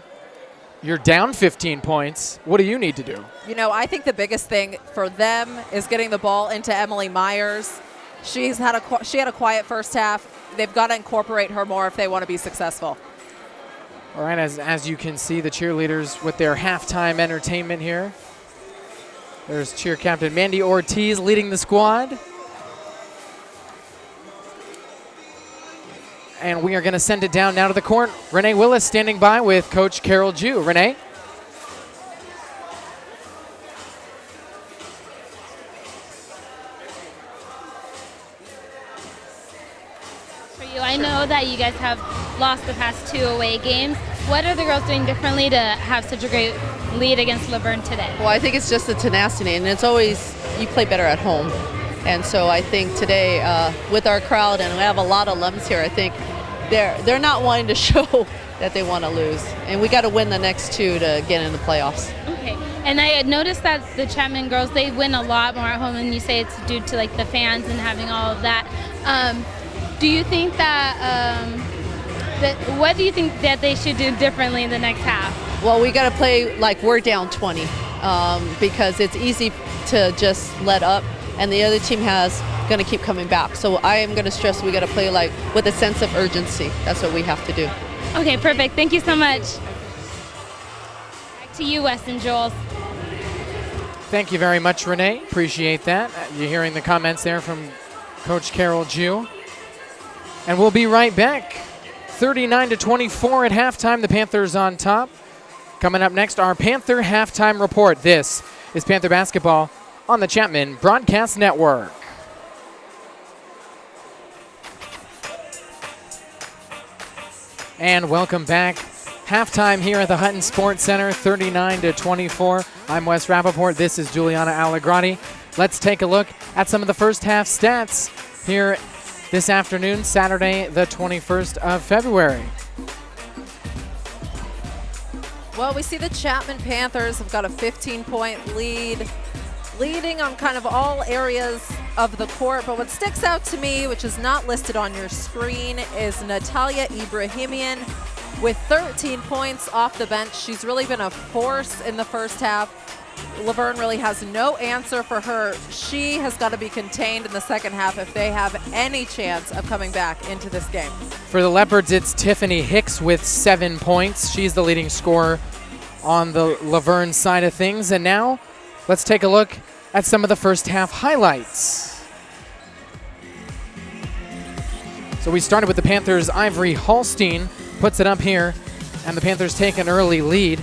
You're down 15 points. What do you need to do? You know, I think the biggest thing for them is getting the ball into Emily Myers. She had a quiet first half. They've got to incorporate her more if they want to be successful. All right, as you can see, the cheerleaders with their halftime entertainment here. There's cheer captain Mandy Ortiz leading the squad. And we are going to send it down now to the court. Renee Willis standing by with Coach Carol Jew. Renee? For you, I know that you guys have lost the past 2 away games. What are the girls doing differently to have such a great lead against Laverne today? Well, I think it's just the tenacity, and it's always you play better at home. And so I think today with our crowd, and we have a lot of alums here, I think they're not wanting to show that they want to lose. And we got to win the next 2 to get in the playoffs. Okay. And I had noticed that the Chapman girls, they win a lot more at home, and you say it's due to like the fans and having all of that. Do you think that, what do you think that they should do differently in the next half? Well, we got to play like we're down 20 because it's easy to just let up, and the other team has going to keep coming back. So I am going to stress we got to play like with a sense of urgency. That's what we have to do. Okay, perfect. Thank you so much. Back to you, Wes and Jules. Thank you very much, Renee. Appreciate that. You're hearing the comments there from Coach Carol Jew. And we'll be right back. 39-24 at halftime. The Panthers on top. Coming up next, our Panther halftime report. This is Panther basketball on the Chapman Broadcast Network. And welcome back. Halftime here at the Hutton Sports Center, 39-24. I'm Wes Rappaport. This is Juliana Allegrati. Let's take a look at some of the first half stats here this afternoon, Saturday, the 21st of February. Well, we see the Chapman Panthers have got a 15-point lead, leading on kind of all areas of the court, but what sticks out to me, which is not listed on your screen, is Natalia Ibrahimian with 13 points off the bench. She's really been a force in the first half. Laverne really has no answer for her. She has got to be contained in the second half if they have any chance of coming back into this game. For the Leopards, it's Tiffany Hicks with 7 points. She's the leading scorer on the Laverne side of things. And now let's take a look at some of the first half highlights. So we started with the Panthers' Ivory Hallstein, puts it up here, and the Panthers take an early lead.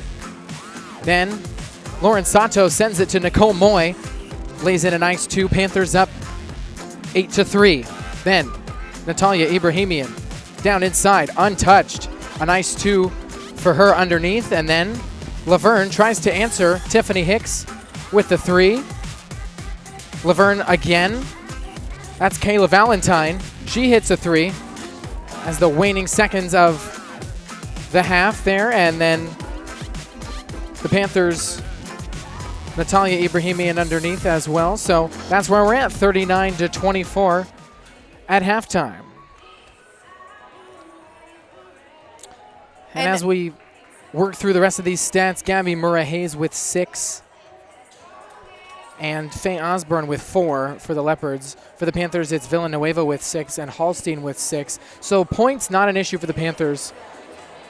Then Lauren Sato sends it to Nicole Moy, lays in a nice 2. Panthers up 8-3. Then Natalia Ibrahimian down inside, untouched. A nice 2 for her underneath. And then Laverne tries to answer Tiffany Hicks with the 3. Laverne again. That's Kayla Valentine. She hits a 3 as the waning seconds of the half there. And then the Panthers, Natalia Ibrahimian underneath as well. So that's where we're at, 39-24 at halftime. And as we work through the rest of these stats, Gabby Murrah-Hayes with 6 and Faye Osborne with 4 for the Leopards. For the Panthers, it's Villanueva with 6 and Hallstein with 6. So points not an issue for the Panthers.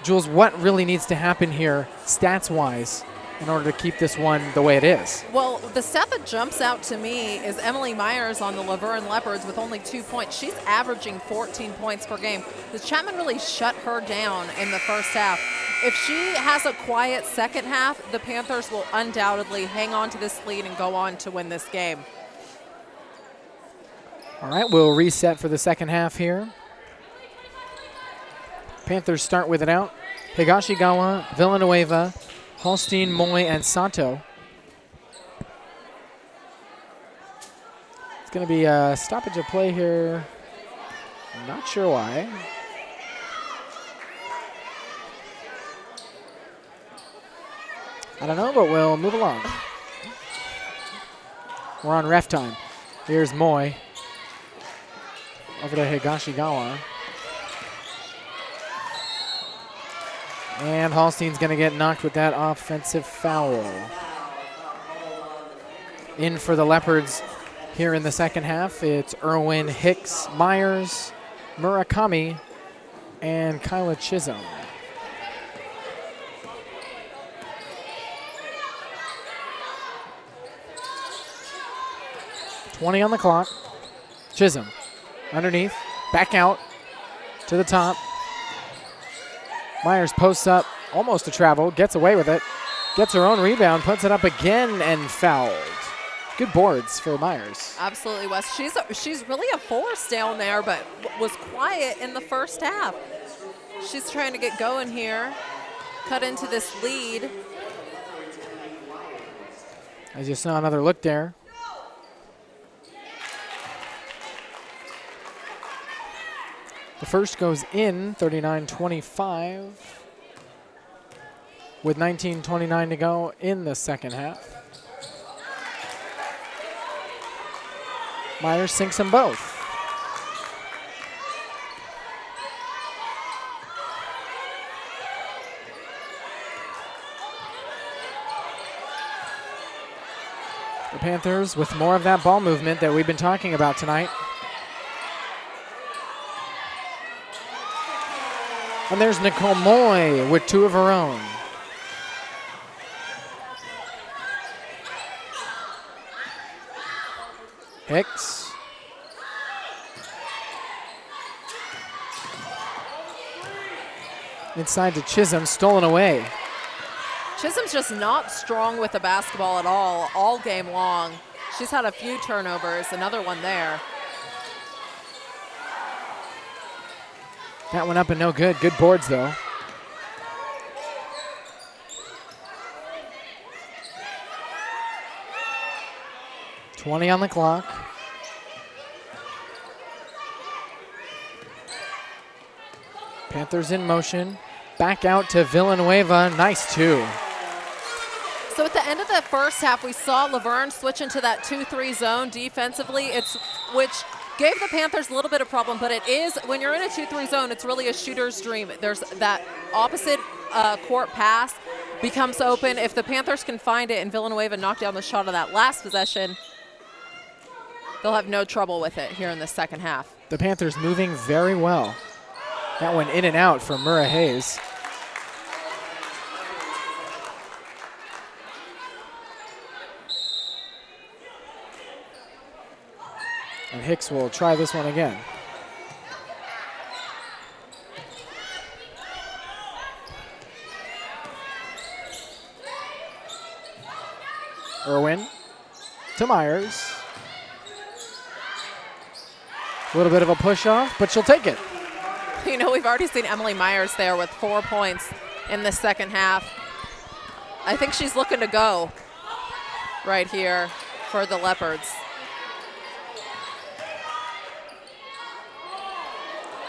Jules, what really needs to happen here stats-wise in order to keep this one the way it is? Well, the stat that jumps out to me is Emily Myers on the Laverne Leopards with only 2 points. She's averaging 14 points per game. The Chapman really shut her down in the first half. If she has a quiet second half, the Panthers will undoubtedly hang on to this lead and go on to win this game. All right, we'll reset for the second half here. Panthers start with it out. Higashigawa, Villanueva, Hallstein, Moy, and Sato. It's going to be a stoppage of play here. I'm not sure why. I don't know, but we'll move along. We're on ref time. Here's Moy. Over to Higashigawa. And Hallstein's going to get knocked with that offensive foul. In for the Leopards here in the second half, it's Irwin, Hicks, Myers, Murakami, and Kyla Chisholm. .20 on the clock. Chisholm underneath, back out to the top. Myers posts up, almost a travel, gets away with it, gets her own rebound, puts it up again, and fouled. Good boards for Myers. Absolutely, Wes. She's really a force down there, but was quiet in the first half. She's trying to get going here, cut into this lead. As you saw, another look there. The first goes in, 39-25, with 19:29 to go in the second half. Myers sinks them both. The Panthers with more of that ball movement that we've been talking about tonight. And there's Nicole Moy with 2 of her own. Hicks. Inside to Chisholm, stolen away. Chisholm's just not strong with the basketball at all game long. She's had a few turnovers, another one there. That one up and no good. Good boards, though. .20 on the clock. Panthers in motion. Back out to Villanueva. Nice 2. So at the end of the first half, we saw Laverne switch into that 2-3 zone defensively, which gave the Panthers a little bit of problem, but it is, when you're in a 2-3 zone, it's really a shooter's dream. There's that opposite court pass becomes open. If the Panthers can find it and Villanueva knock down the shot on that last possession, they'll have no trouble with it here in the second half. The Panthers moving very well. That went in and out for Murrah Hayes. And Hicks will try this one again. Irwin to Myers. A little bit of a push off, but she'll take it. You know, we've already seen Emily Myers there with 4 points in the second half. I think she's looking to go right here for the Leopards.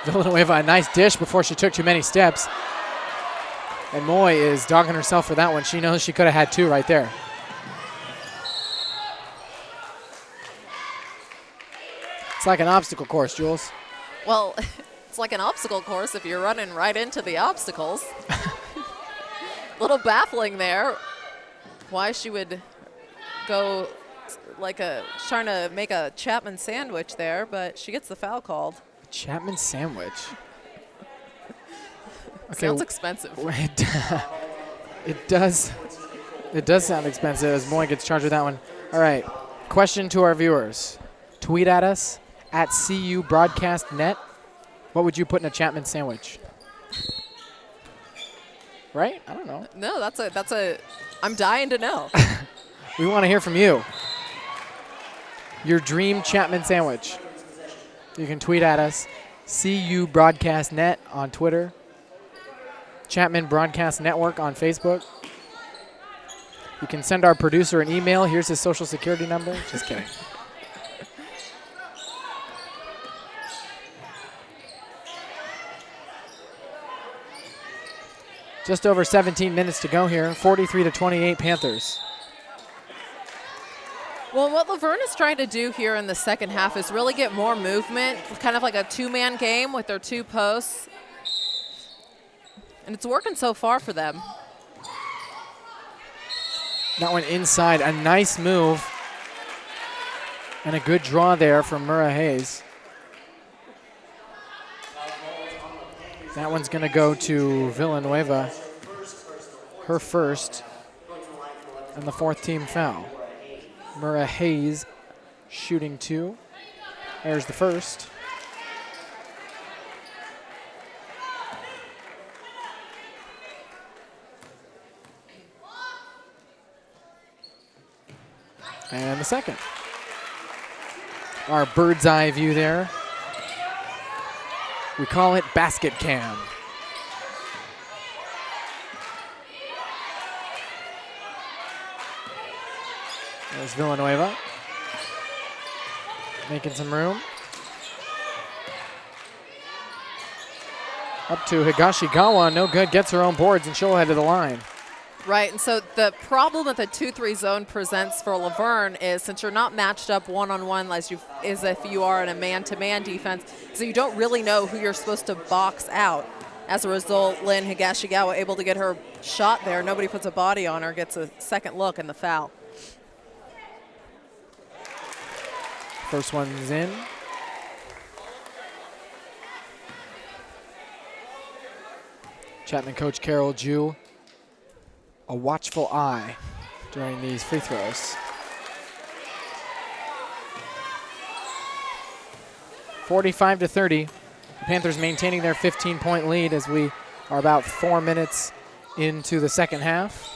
Villanueva, a nice dish before she took too many steps. And Moy is dogging herself for that one. She knows she could have had 2 right there. It's like an obstacle course, Jules. Well, it's like an obstacle course if you're running right into the obstacles. Little baffling there why she would go like trying to make a Chapman sandwich there, but she gets the foul called. Chapman sandwich. Okay. Sounds expensive. It does sound expensive as Moy gets charged with that one. All right, question to our viewers. Tweet at us at CU Broadcast Net. What would you put in a Chapman sandwich? Right? I don't know. No, that's a I'm dying to know. We want to hear from you. Your dream Chapman sandwich. You can tweet at us, CU Broadcast Net on Twitter, Chapman Broadcast Network on Facebook. You can send our producer an email. Here's his social security number. Just kidding. Just over 17 minutes to go here. 43-28 Panthers. Well, what Laverne is trying to do here in the second half is really get more movement, kind of like a 2-man game with their 2 posts. And it's working so far for them. That one inside, a nice move. And a good draw there from Murrah Hayes. That one's going to go to Villanueva, her first, and the 4th team foul. Murrah Hayes shooting 2. There's the first. And the second. Our bird's eye view there. We call it basket cam. There's Villanueva. Making some room. Up to Higashigawa, no good, gets her own boards, and she'll head to the line. Right, and so the problem that the 2-3 zone presents for Laverne is since you're not matched up one-on-one as if you are in a man-to-man defense, so you don't really know who you're supposed to box out. As a result, Lynn Higashigawa able to get her shot there. Nobody puts a body on her, gets a second look and the foul. First one's in. Chapman coach Carol Jew, a watchful eye during these free throws. 45-30. The Panthers maintaining their 15-point lead as we are about 4 minutes into the second half.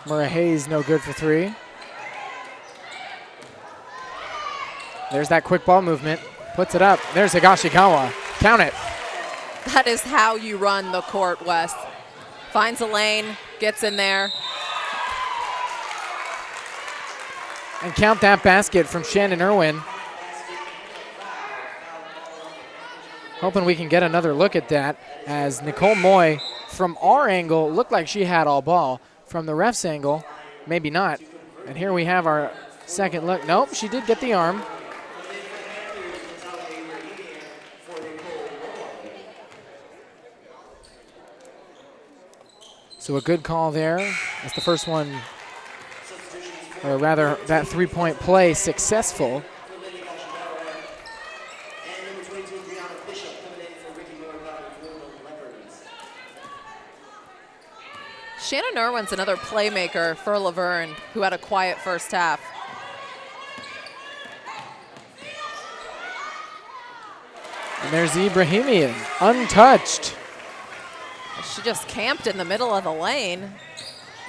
Murrah Hayes no good for 3. There's that quick ball movement. Puts it up. There's Higashigawa. Count it. That is how you run the court, Wes. Finds a lane, gets in there. And count that basket from Shannon Irwin. Hoping we can get another look at that, as Nicole Moy, from our angle, looked like she had all ball. From the ref's angle, maybe not. And here we have our second look. Nope, she did get the arm. So a good call there. That's the first one, or rather that three-point play successful. Shannon Irwin's another playmaker for Laverne, who had a quiet first half. And there's Ibrahimian, untouched. She just camped in the middle of the lane.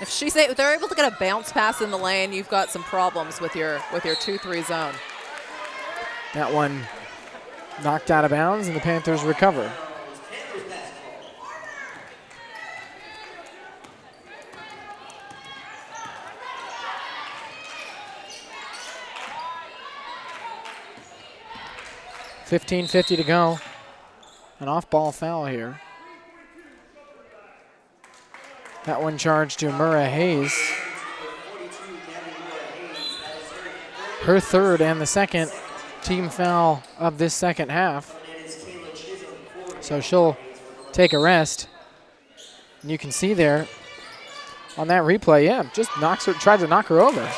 If they're able to get a bounce pass in the lane, you've got some problems with your 2-3 zone. That one knocked out of bounds, and the Panthers recover. .50 to go. An off-ball foul here. That one charged to Murrah Hayes. Her third and the second team foul of this second half. So she'll take a rest. And you can see there on that replay, yeah, just tried to knock her over.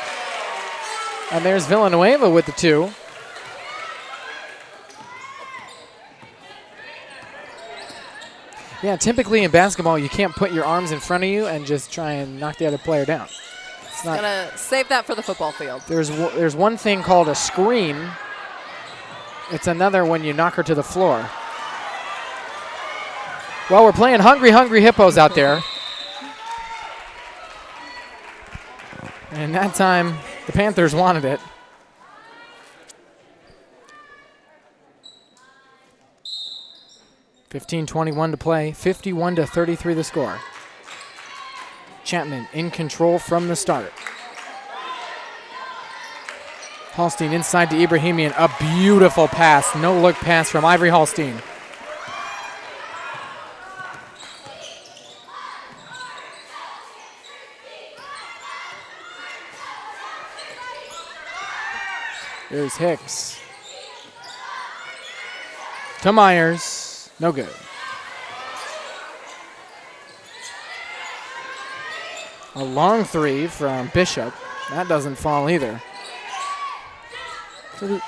And there's Villanueva with the two. Yeah, typically in basketball, you can't put your arms in front of you and just try and knock the other player down. It's not. Gonna save that for the football field. There's one thing called a screen. It's another when you knock her to the floor. Well, we're playing Hungry Hippos out there. And that time, the Panthers wanted it. .21 to play, 51-33 the score. Chapman in control from the start. Hallstein inside to Ibrahimian, a beautiful pass, no-look pass from Ivory Hallstein. There's Hicks. To Myers. No good. A long three from Bishop. That doesn't fall either. So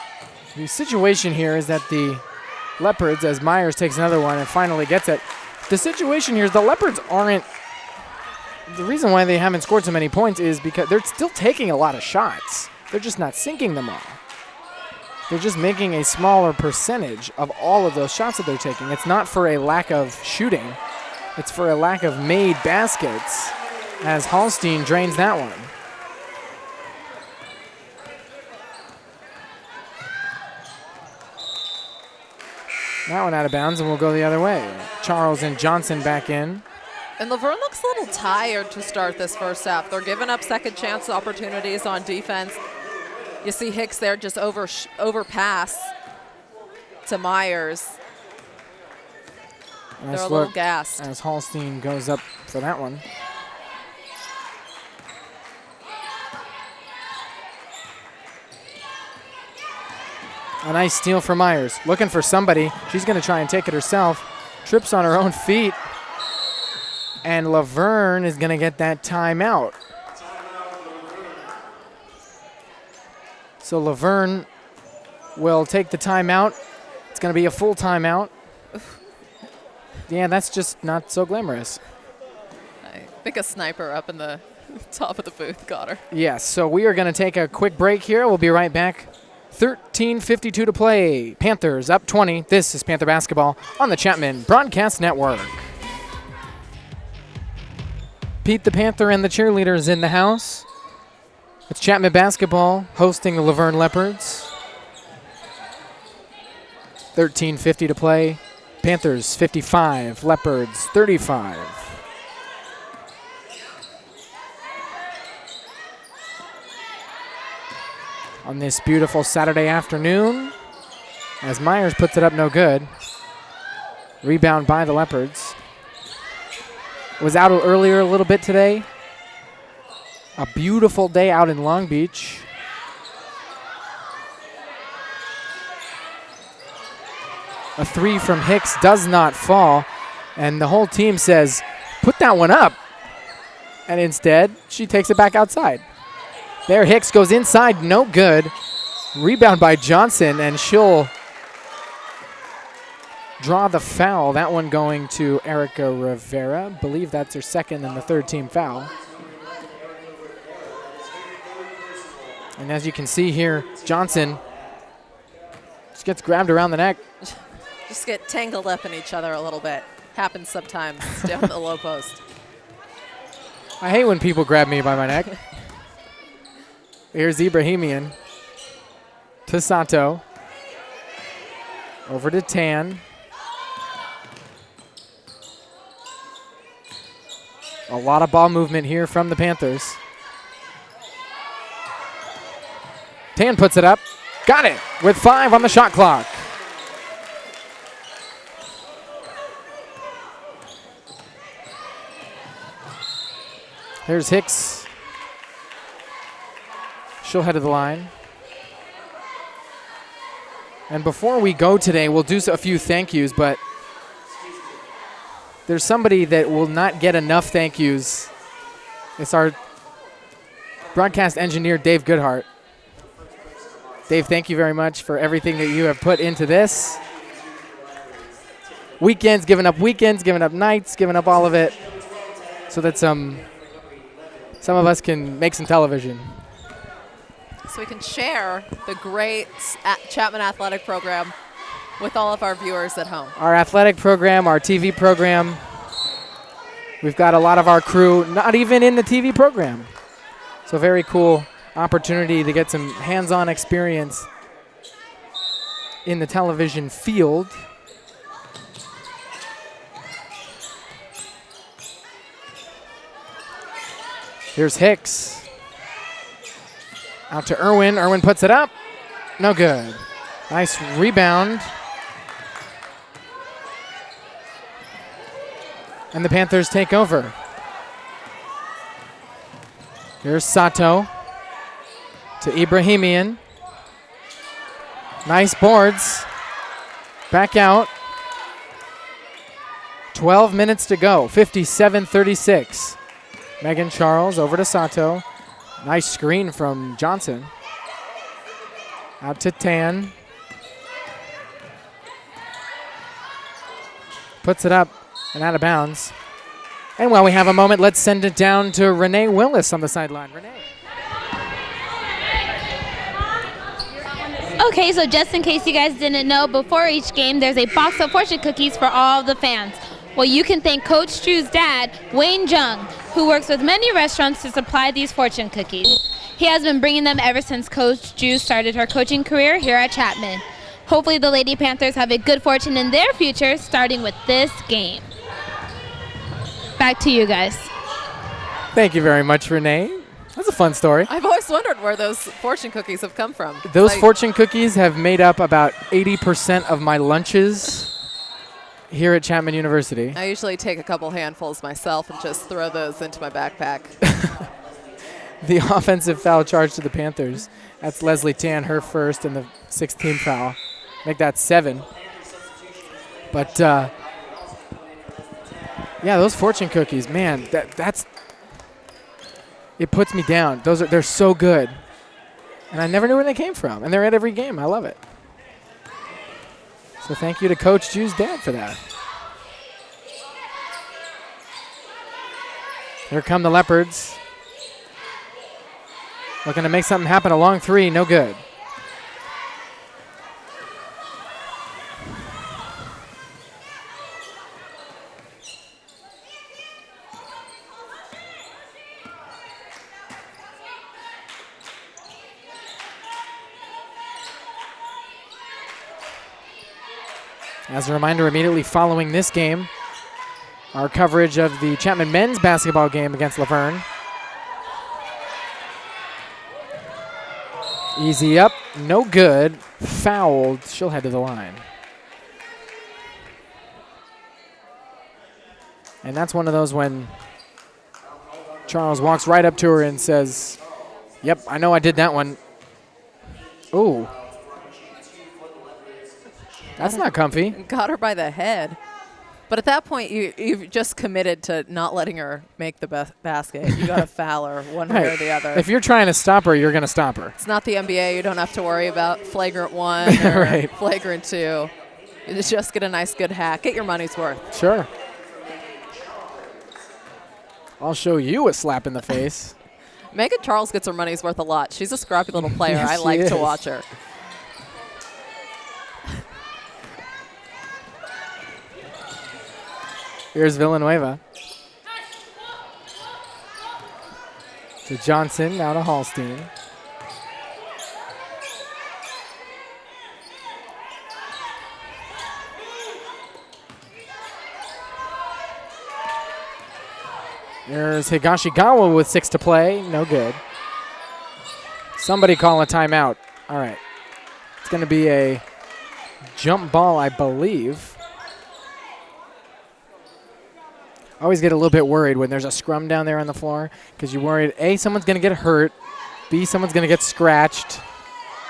the situation here is that the Leopards, as Myers takes another one and finally gets it, the situation here is the Leopards aren't, the reason why they haven't scored so many points is because they're still taking a lot of shots. They're just not sinking them all. They're just making a smaller percentage of all of those shots that they're taking. It's not for a lack of shooting. It's for a lack of made baskets, as Hallstein drains that one. That one out of bounds, and we'll go the other way. Charles and Johnson back in. And Laverne looks a little tired to start this first half. They're giving up second chance opportunities on defense. You see Hicks there just overpass to Myers. They're a little gassed. As Hallstein goes up for that one. A nice steal for Myers. Looking for somebody. She's going to try and take it herself. Trips on her own feet. And Laverne is going to get that timeout. So Laverne will take the timeout. It's going to be a full timeout. Yeah, that's just not so glamorous. I think a sniper up in the top of the booth got her. Yes, so we are going to take a quick break here. We'll be right back. 13:52 to play. Panthers up 20. This is Panther Basketball on the Chapman Broadcast Network. Pete the Panther and the cheerleaders in the house. It's Chapman Basketball hosting the Laverne Leopards. 13:50 to play. Panthers 55, Leopards 35. On this beautiful Saturday afternoon, as Myers puts it up no good. Rebound by the Leopards. Was out earlier a little bit today. A beautiful day out in Long Beach. A three from Hicks does not fall. And the whole team says, put that one up. And instead, she takes it back outside. There, Hicks goes inside, no good. Rebound by Johnson, and she'll draw the foul. That one going to Erica Rivera. I believe that's her second and the third team foul. And as you can see here, Johnson just gets grabbed around the neck. Just get tangled up in each other a little bit. Happens sometimes down the low post. I hate when people grab me by my neck. Here's Ibrahimian to Sato. Over to Tan. A lot of ball movement here from the Panthers. Tan puts it up. Got it with 5 on the shot clock. Here's Hicks. She'll head to the line. And before we go today, we'll do a few thank yous, but there's somebody that will not get enough thank yous. It's our broadcast engineer, Dave Goodhart. Dave, thank you very much for everything that you have put into this. Weekends, giving up nights, giving up all of it so that some of us can make some television. So we can share the great Chapman athletic program with all of our viewers at home. Our athletic program, our TV program. We've got a lot of our crew not even in the TV program. So very cool opportunity to get some hands-on experience in the television field. Here's Hicks. Out to Irwin. Irwin puts it up. No good. Nice rebound. And the Panthers take over. Here's Sato to Ibrahimian. Nice boards. Back out. 12 minutes to go. 57-36. Megan Charles over to Sato. Nice screen from Johnson. Out to Tan. Puts it up and out of bounds. And while we have a moment, let's send it down to Renee Willis on the sideline. Renee. Okay, so just in case you guys didn't know, before each game, there's a box of fortune cookies for all the fans. Well, you can thank Coach Drew's dad, Wayne Jung, who works with many restaurants to supply these fortune cookies. He has been bringing them ever since Coach Drew started her coaching career here at Chapman. Hopefully the Lady Panthers have a good fortune in their future, starting with this game. Back to you guys. Thank you very much, Renee. That's a fun story. I've always wondered where those fortune cookies have come from. Those fortune cookies have made up about 80% of my lunches here at Chapman University. I usually take a couple handfuls myself and just throw those into my backpack. The offensive foul charge to the Panthers. That's Leslie Tan, her first, and the 6th team foul. Make that 7. But yeah, those fortune cookies, man, that's it puts me down. They're so good. And I never knew where they came from. And they're at every game. I love it. So thank you to Coach Drew's dad for that. Here come the Leopards. Looking to make something happen. A long 3, no good. As a reminder, immediately following this game, our coverage of the Chapman men's basketball game against Laverne. Easy up, no good, fouled. She'll head to the line. And that's one of those when Charles walks right up to her and says, "Yep, I know I did that one." Ooh. That's not comfy. Got her by the head. But at that point, you've just committed to not letting her make the basket. You got to foul her one way or the other. If you're trying to stop her, you're going to stop her. It's not the NBA. You don't have to worry about flagrant 1 or Right. flagrant 2. You just get a nice, good hack. Get your money's worth. Sure. I'll show you a slap in the face. Megan Charles gets her money's worth a lot. She's a scrappy little player. Yes, I she like is. to watch her. Here's Villanueva. To Johnson, now to Hallstein. There's Higashigawa with 6 to play. No good. Somebody call a timeout. All right. It's going to be a jump ball, I believe. I always get a little bit worried when there's a scrum down there on the floor because you're worried, A, someone's going to get hurt, B, someone's going to get scratched.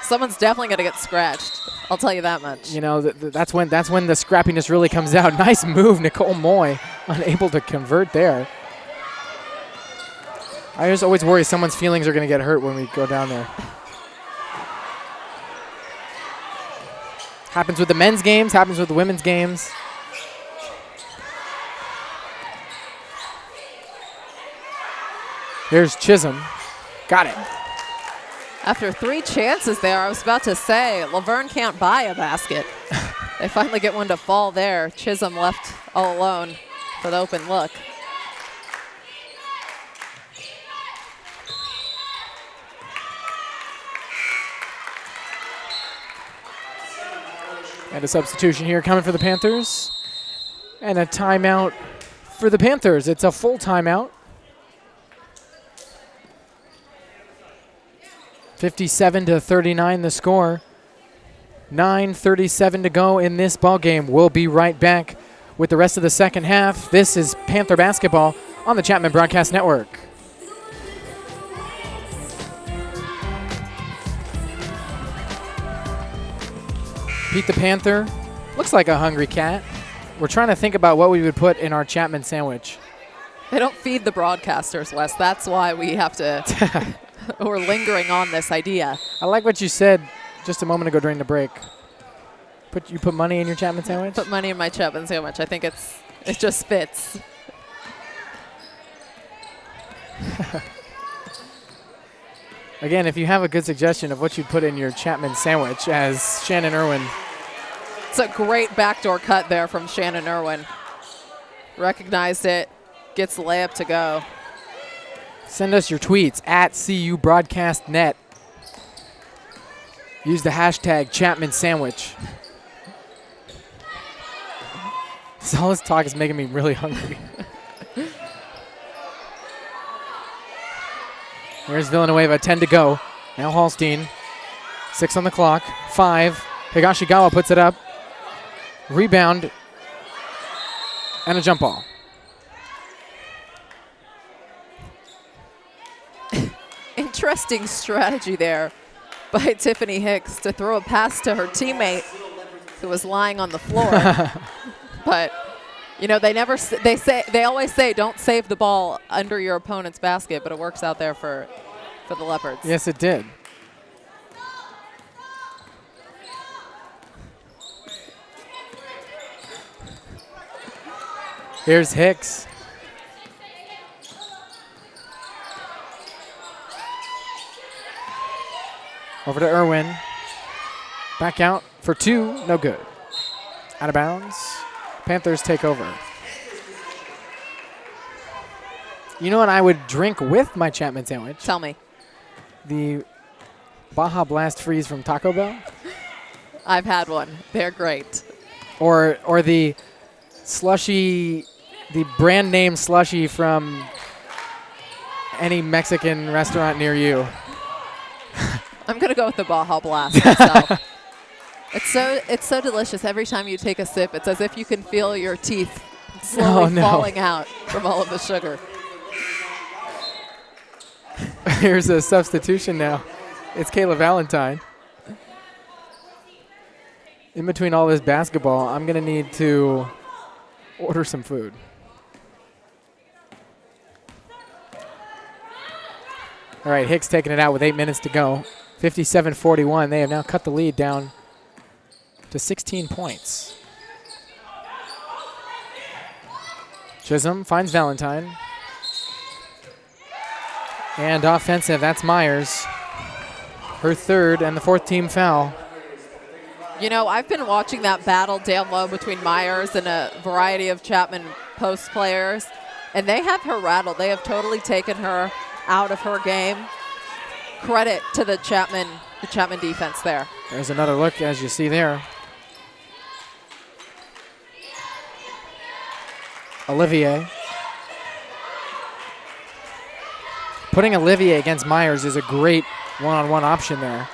Someone's definitely going to get scratched. I'll tell you that much. You know, that's when the scrappiness really comes out. Nice move, Nicole Moy, unable to convert there. I just always worry someone's feelings are going to get hurt when we go down there. Happens with the men's games, happens with the women's games. Here's Chisholm. Got it. After 3 chances there, I was about to say, Laverne can't buy a basket. They finally get one to fall there. Chisholm left all alone for the open look. And a substitution here coming for the Panthers. And a timeout for the Panthers. It's a full timeout. 57-39 the score. 9:37 to go in this ball game. We'll be right back with the rest of the second half. This is Panther basketball on the Chapman Broadcast Network. Pete the Panther looks like a hungry cat. We're trying to think about what we would put in our Chapman sandwich. They don't feed the broadcasters, Wes. That's why we have to. We're lingering on this idea. I like what you said just a moment ago during the break. You put money in your Chapman sandwich? Put money in my Chapman sandwich. I think it just fits. Again, if you have a good suggestion of what you'd put in your Chapman sandwich, as Shannon Irwin. It's a great backdoor cut there from Shannon Irwin. Recognized it, gets the layup to go. Send us your tweets at CUBroadcastNet. Use the hashtag Chapman Sandwich. All this talk is making me really hungry. Here's Villanueva, 10 to go. Now Hallstein, 6 on the clock, 5. Higashigawa puts it up. Rebound, and a jump ball. Interesting strategy there by Tiffany Hicks to throw a pass to her teammate who was lying on the floor. But you know, they always say don't save the ball under your opponent's basket, but it works out there for the Leopards. Yes, it did. Here's Hicks. Over to Irwin. Back out for 2. No good. Out of bounds. Panthers take over. You know what I would drink with my Chapman sandwich? Tell me. The Baja Blast Freeze from Taco Bell. I've had one. They're great. Or the slushy, the brand name slushy from any Mexican restaurant near you. I'm gonna go with the Baja Blast myself. It's so delicious. Every time you take a sip, it's as if you can feel your teeth slowly falling out from all of the sugar. Here's a substitution now. It's Kayla Valentine. In between all this basketball, I'm going to need to order some food. All right, Hicks taking it out with 8 minutes to go. 57-41. They have now cut the lead down to 16 points. Chisholm finds Valentine. And offensive, that's Myers. Her third and the fourth team foul. You know, I've been watching that battle down low between Myers and a variety of Chapman post players, and they have her rattled. They have totally taken her out of her game. Credit to the Chapman defense there. There's another look, as you see there. Olivier. Putting Olivier against Myers is a great one-on-one option there.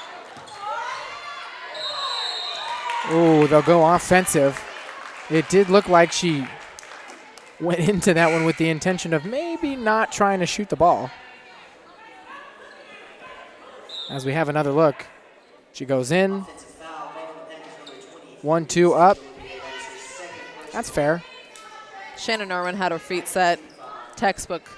Oh, they'll go offensive. It did look like she went into that one with the intention of maybe not trying to shoot the ball. As we have another look, she goes in. 1-2 up. That's fair. Shannon Irwin had her feet set. Textbook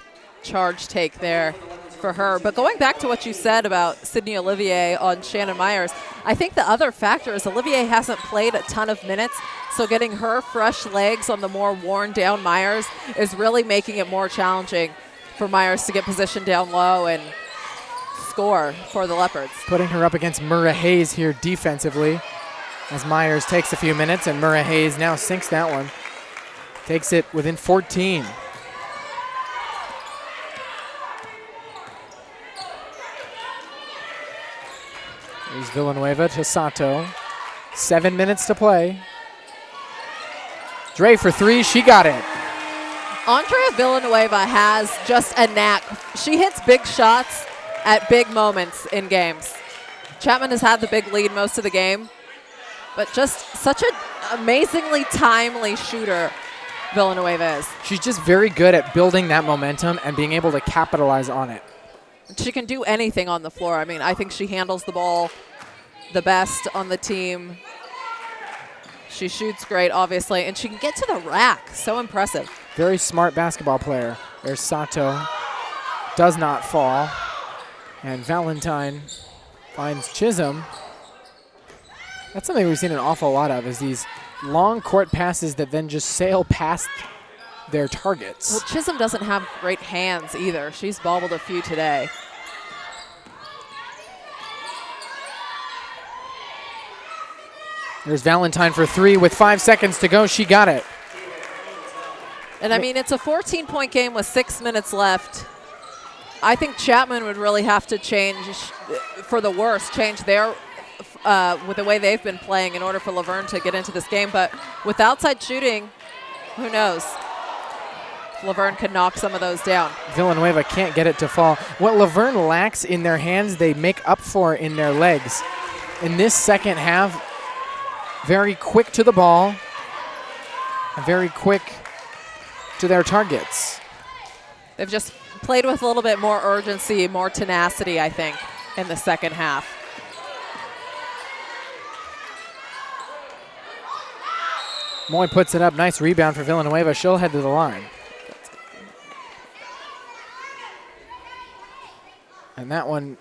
charge take there for her. But going back to what you said about Sydney Olivier on Shannon Myers, I think the other factor is Olivier hasn't played a ton of minutes, so getting her fresh legs on the more worn down Myers is really making it more challenging for Myers to get positioned down low and score for the Leopards. Putting her up against Murrah Hayes here defensively as Myers takes a few minutes, and Murrah Hayes now sinks that one. Takes it within 14. There's Villanueva to Sato. 7 minutes to play. Dre for three, she got it. Andrea Villanueva has just a knack. She hits big shots at big moments in games. Chapman has had the big lead most of the game, but just such an amazingly timely shooter Villanueva is. She's just very good at building that momentum and being able to capitalize on it. She can do anything on the floor. I mean, I think she handles the ball the best on the team. She shoots great, obviously, and she can get to the rack. So impressive. Very smart basketball player. There's Sato. Does not fall. And Valentine finds Chisholm. That's something we've seen an awful lot of, is these long court passes that then just sail past their targets. Well, Chisholm doesn't have great hands either. She's bobbled a few today. There's Valentine for three with 5 seconds to go. She got it. And I mean, it's a 14-point game with 6 minutes left. I think Chapman would really have to change for the worse, change their with the way they've been playing in order for Laverne to get into this game. But with outside shooting, who knows? Laverne can knock some of those down. Villanueva can't get it to fall. What Laverne lacks in their hands, they make up for in their legs. In this second half, very quick to the ball, and very quick to their targets. They've just played with a little bit more urgency, more tenacity, I think, in the second half. Moy puts it up. Nice rebound for Villanueva. She'll head to the line. And that one's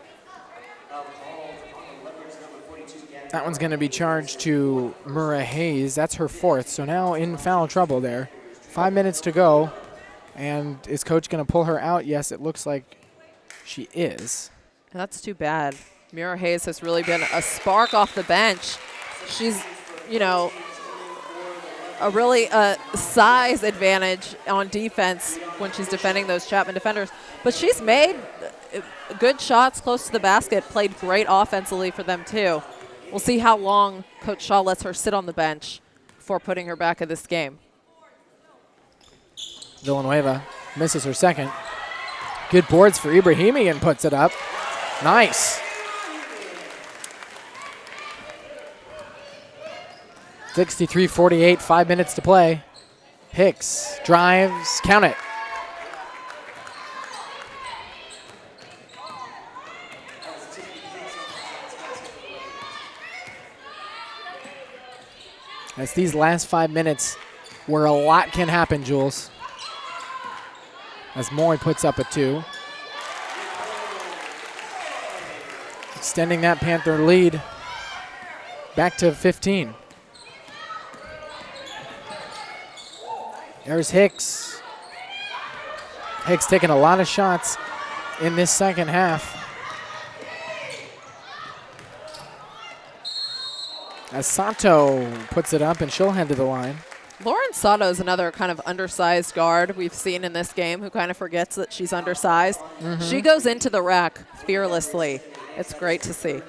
going to be charged to Murrah Hayes. That's her fourth, so now in foul trouble there. 5 minutes to go. And is coach going to pull her out? Yes, it looks like she is. That's too bad. Murrah Hayes has really been a spark off the bench. She's, you know, a really size advantage on defense when she's defending those Chapman defenders. But she's made good shots close to the basket, played great offensively for them too. We'll see how long Coach Shaw lets her sit on the bench before putting her back in this game. Villanueva misses her second. Good boards for Ibrahimian, puts it up. Nice. 63-48, 5 minutes to play. Hicks drives, count it. As these last 5 minutes where a lot can happen, Jules. As Moy puts up a 2. Extending that Panther lead back to 15. There's Hicks. Hicks taking a lot of shots in this second half. As Sato puts it up, and she'll head to the line. Lauren Sato is another kind of undersized guard we've seen in this game who kind of forgets that she's undersized. She goes into the rack fearlessly. It's great to see.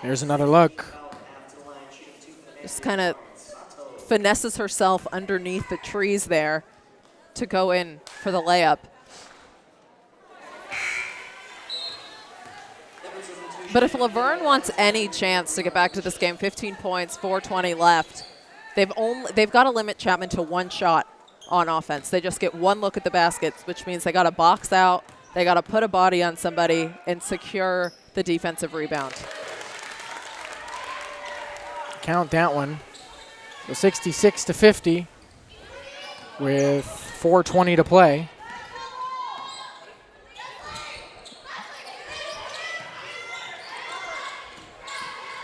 There's another look. Just kind of finesses herself underneath the trees there to go in for the layup. But if Laverne wants any chance to get back to this game, 15 points, 4:20 left, they've got to limit Chapman to one shot on offense. They just get one look at the baskets, which means they got to box out, they got to put a body on somebody and secure the defensive rebound. Count that one. So 66-50 with 4:20 to play.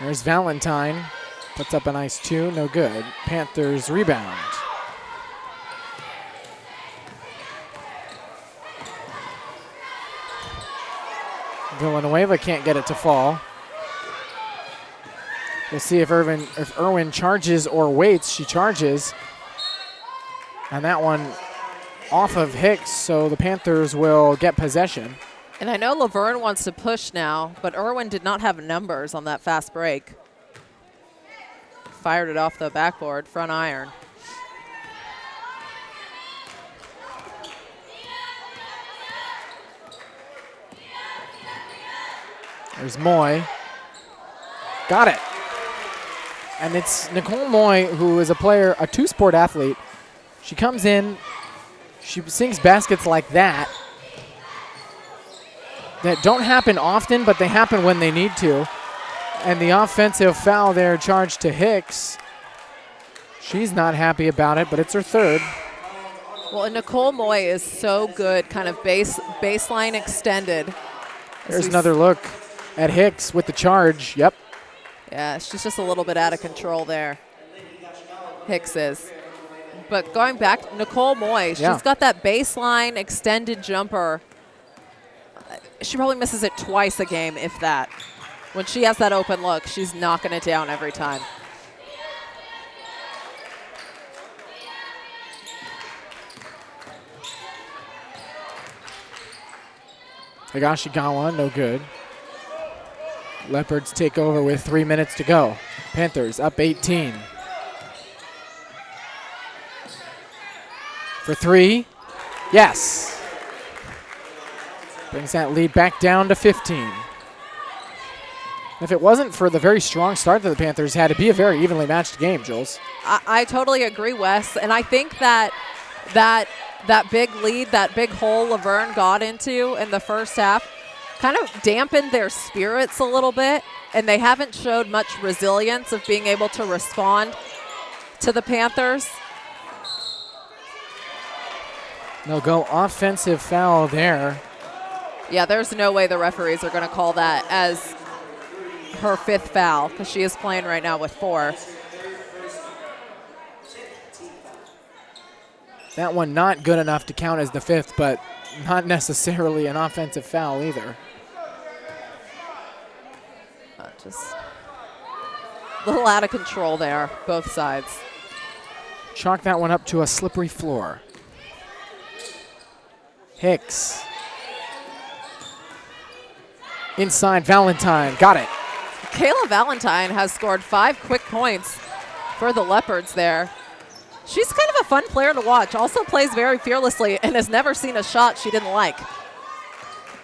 There's Valentine. Puts up a nice 2, no good. Panthers rebound. Villanueva can't get it to fall. We'll see if Irwin charges or waits. She charges. And that one off of Hicks, so the Panthers will get possession. And I know Laverne wants to push now, but Irwin did not have numbers on that fast break. Fired it off the backboard, front iron. There's Moy. Got it. And it's Nicole Moy, who is a player, a two-sport athlete. She comes in, she sinks baskets like that don't happen often, but they happen when they need to. And the offensive foul there charged to Hicks. She's not happy about it, but it's her third. Well, and Nicole Moy is so good, kind of baseline extended. There's another look at Hicks with the charge. Yep. Yeah, she's just a little bit out of control there. Hicks is. But going back, Nicole Moy, she's got that baseline extended jumper. She probably misses it twice a game, if that. When she has that open look, she's knocking it down every time. Higashikawa, no good. Leopards take over with 3 minutes to go. Panthers up 18. For 3. Yes. Brings that lead back down to 15. If it wasn't for the very strong start that the Panthers had, it'd be a very evenly matched game, Jules. I totally agree, Wes. And I think that big lead, that big hole Laverne got into in the first half kind of dampened their spirits a little bit, and they haven't showed much resilience of being able to respond to the Panthers. They'll go offensive foul there. Yeah, there's no way the referees are going to call that as her 5th foul, because she is playing right now with 4. That one not good enough to count as the 5th, but not necessarily an offensive foul either. Just a little out of control there, both sides. Chalk that one up to a slippery floor. Hicks. Inside Valentine, got it. Kayla Valentine has scored 5 quick points for the Leopards there. She's kind of a fun player to watch. Also plays very fearlessly and has never seen a shot she didn't like.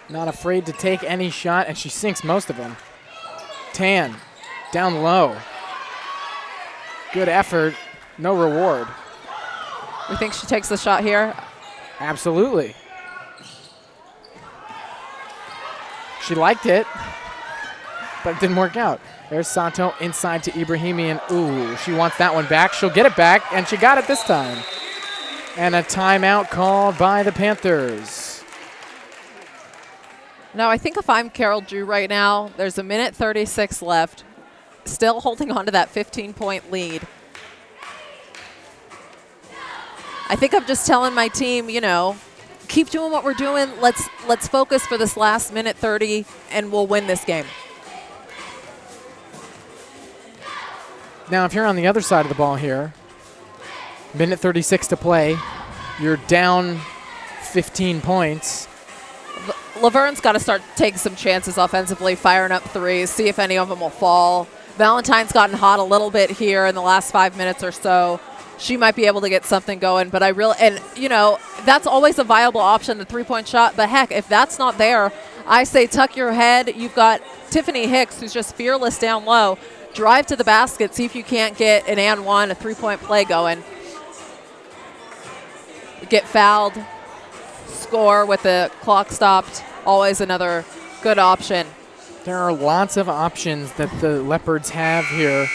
Not afraid to take any shot, and she sinks most of them. Tan, down low. Good effort, no reward. We think she takes the shot here. Absolutely. She liked it, but it didn't work out. There's Sato inside to Ibrahimian. Ooh, she wants that one back. She'll get it back, and she got it this time. And a timeout called by the Panthers. Now, I think if I'm Carol Drew right now, there's a minute 36 left, still holding on to that 15-point lead. I think I'm just telling my team, you know, keep doing what we're doing. Let's focus for this last minute 30, and we'll win this game. Now, if you're on the other side of the ball here, minute 36 to play, you're down 15 points. Laverne's got to start taking some chances offensively, firing up threes, see if any of them will fall. Valentine's gotten hot a little bit here in the last 5 minutes or so. She might be able to get something going, but you know, that's always a viable option, the three-point shot. But heck, if that's not there, I say tuck your head. You've got Tiffany Hicks, who's just fearless down low. Drive to the basket, see if you can't get an and one, a three-point play going. Get fouled, score with the clock stopped. Always another good option. There are lots of options that the Leopards have here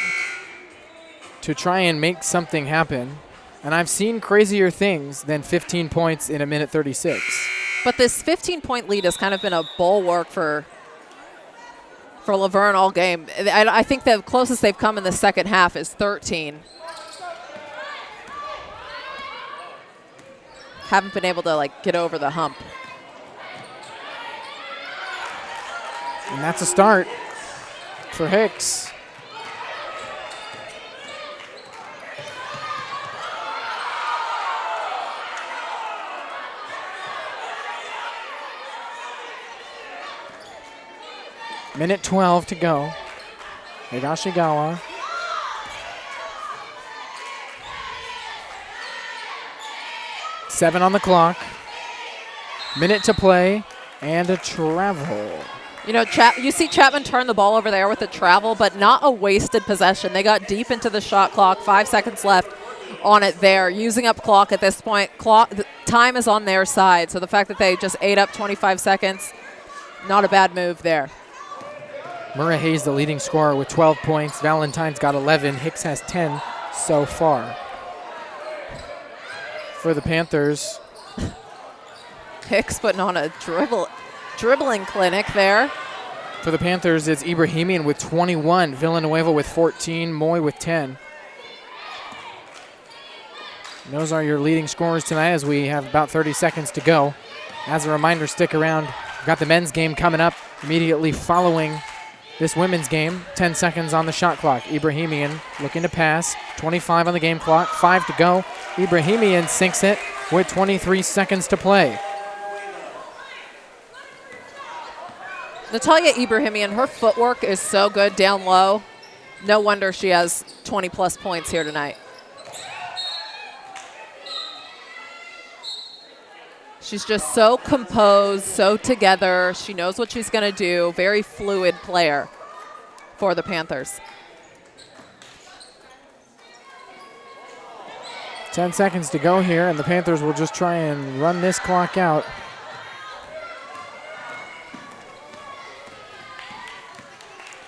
to try and make something happen. And I've seen crazier things than 15 points in a minute 36. But this 15-point lead has kind of been a bulwark for Laverne all game. I think the closest they've come in the second half is 13. Haven't been able to get over the hump. And that's a start for Hicks. Minute 12 to go. Higashigawa. Seven on the clock. Minute to play and a travel. You know, you see Chapman turn the ball over there with a travel, but not a wasted possession. They got deep into the shot clock, 5 seconds left on it there. Using up clock at this point. Time is on their side, so the fact that they just ate up 25 seconds, not a bad move there. Murray Hayes, the leading scorer, with 12 points. Valentine's got 11. Hicks has 10 so far. For the Panthers. Hicks putting on a dribbling clinic there. For the Panthers, it's Ibrahimian with 21. Villanueva with 14. Moy with 10. And those are your leading scorers tonight as we have about 30 seconds to go. As a reminder, stick around. We've got the men's game coming up immediately following this women's game. 10 seconds on the shot clock. Ibrahimian looking to pass. 25 on the game clock. 5 to go. Ibrahimian sinks it with 23 seconds to play. Natalia Ibrahimian, her footwork is so good down low. No wonder she has 20-plus points here tonight. She's just so composed, so together. She knows what she's going to do. Very fluid player for the Panthers. 10 seconds to go here, and the Panthers will just try and run this clock out.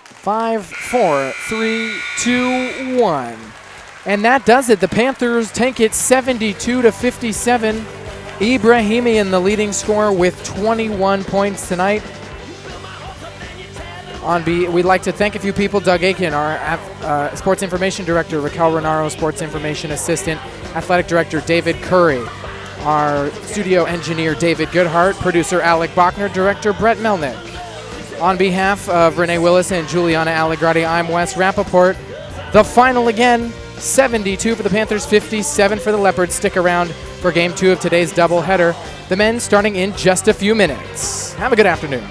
Five, four, three, two, one. And that does it. The Panthers take it 72-57. Ibrahimian, the leading scorer, with 21 points tonight. On B, we'd like to thank a few people. Doug Aiken, our sports information director, Raquel Renaro, sports information assistant, athletic director David Curry, our studio engineer David Goodhart, producer Alec Bachner, director Brett Melnick. On behalf of Renee Willis and Juliana Allegrati, I'm Wes Rappaport. The final again, 72 for the Panthers, 57 for the Leopards. Stick around for Game 2 of today's doubleheader. The men starting in just a few minutes. Have a good afternoon.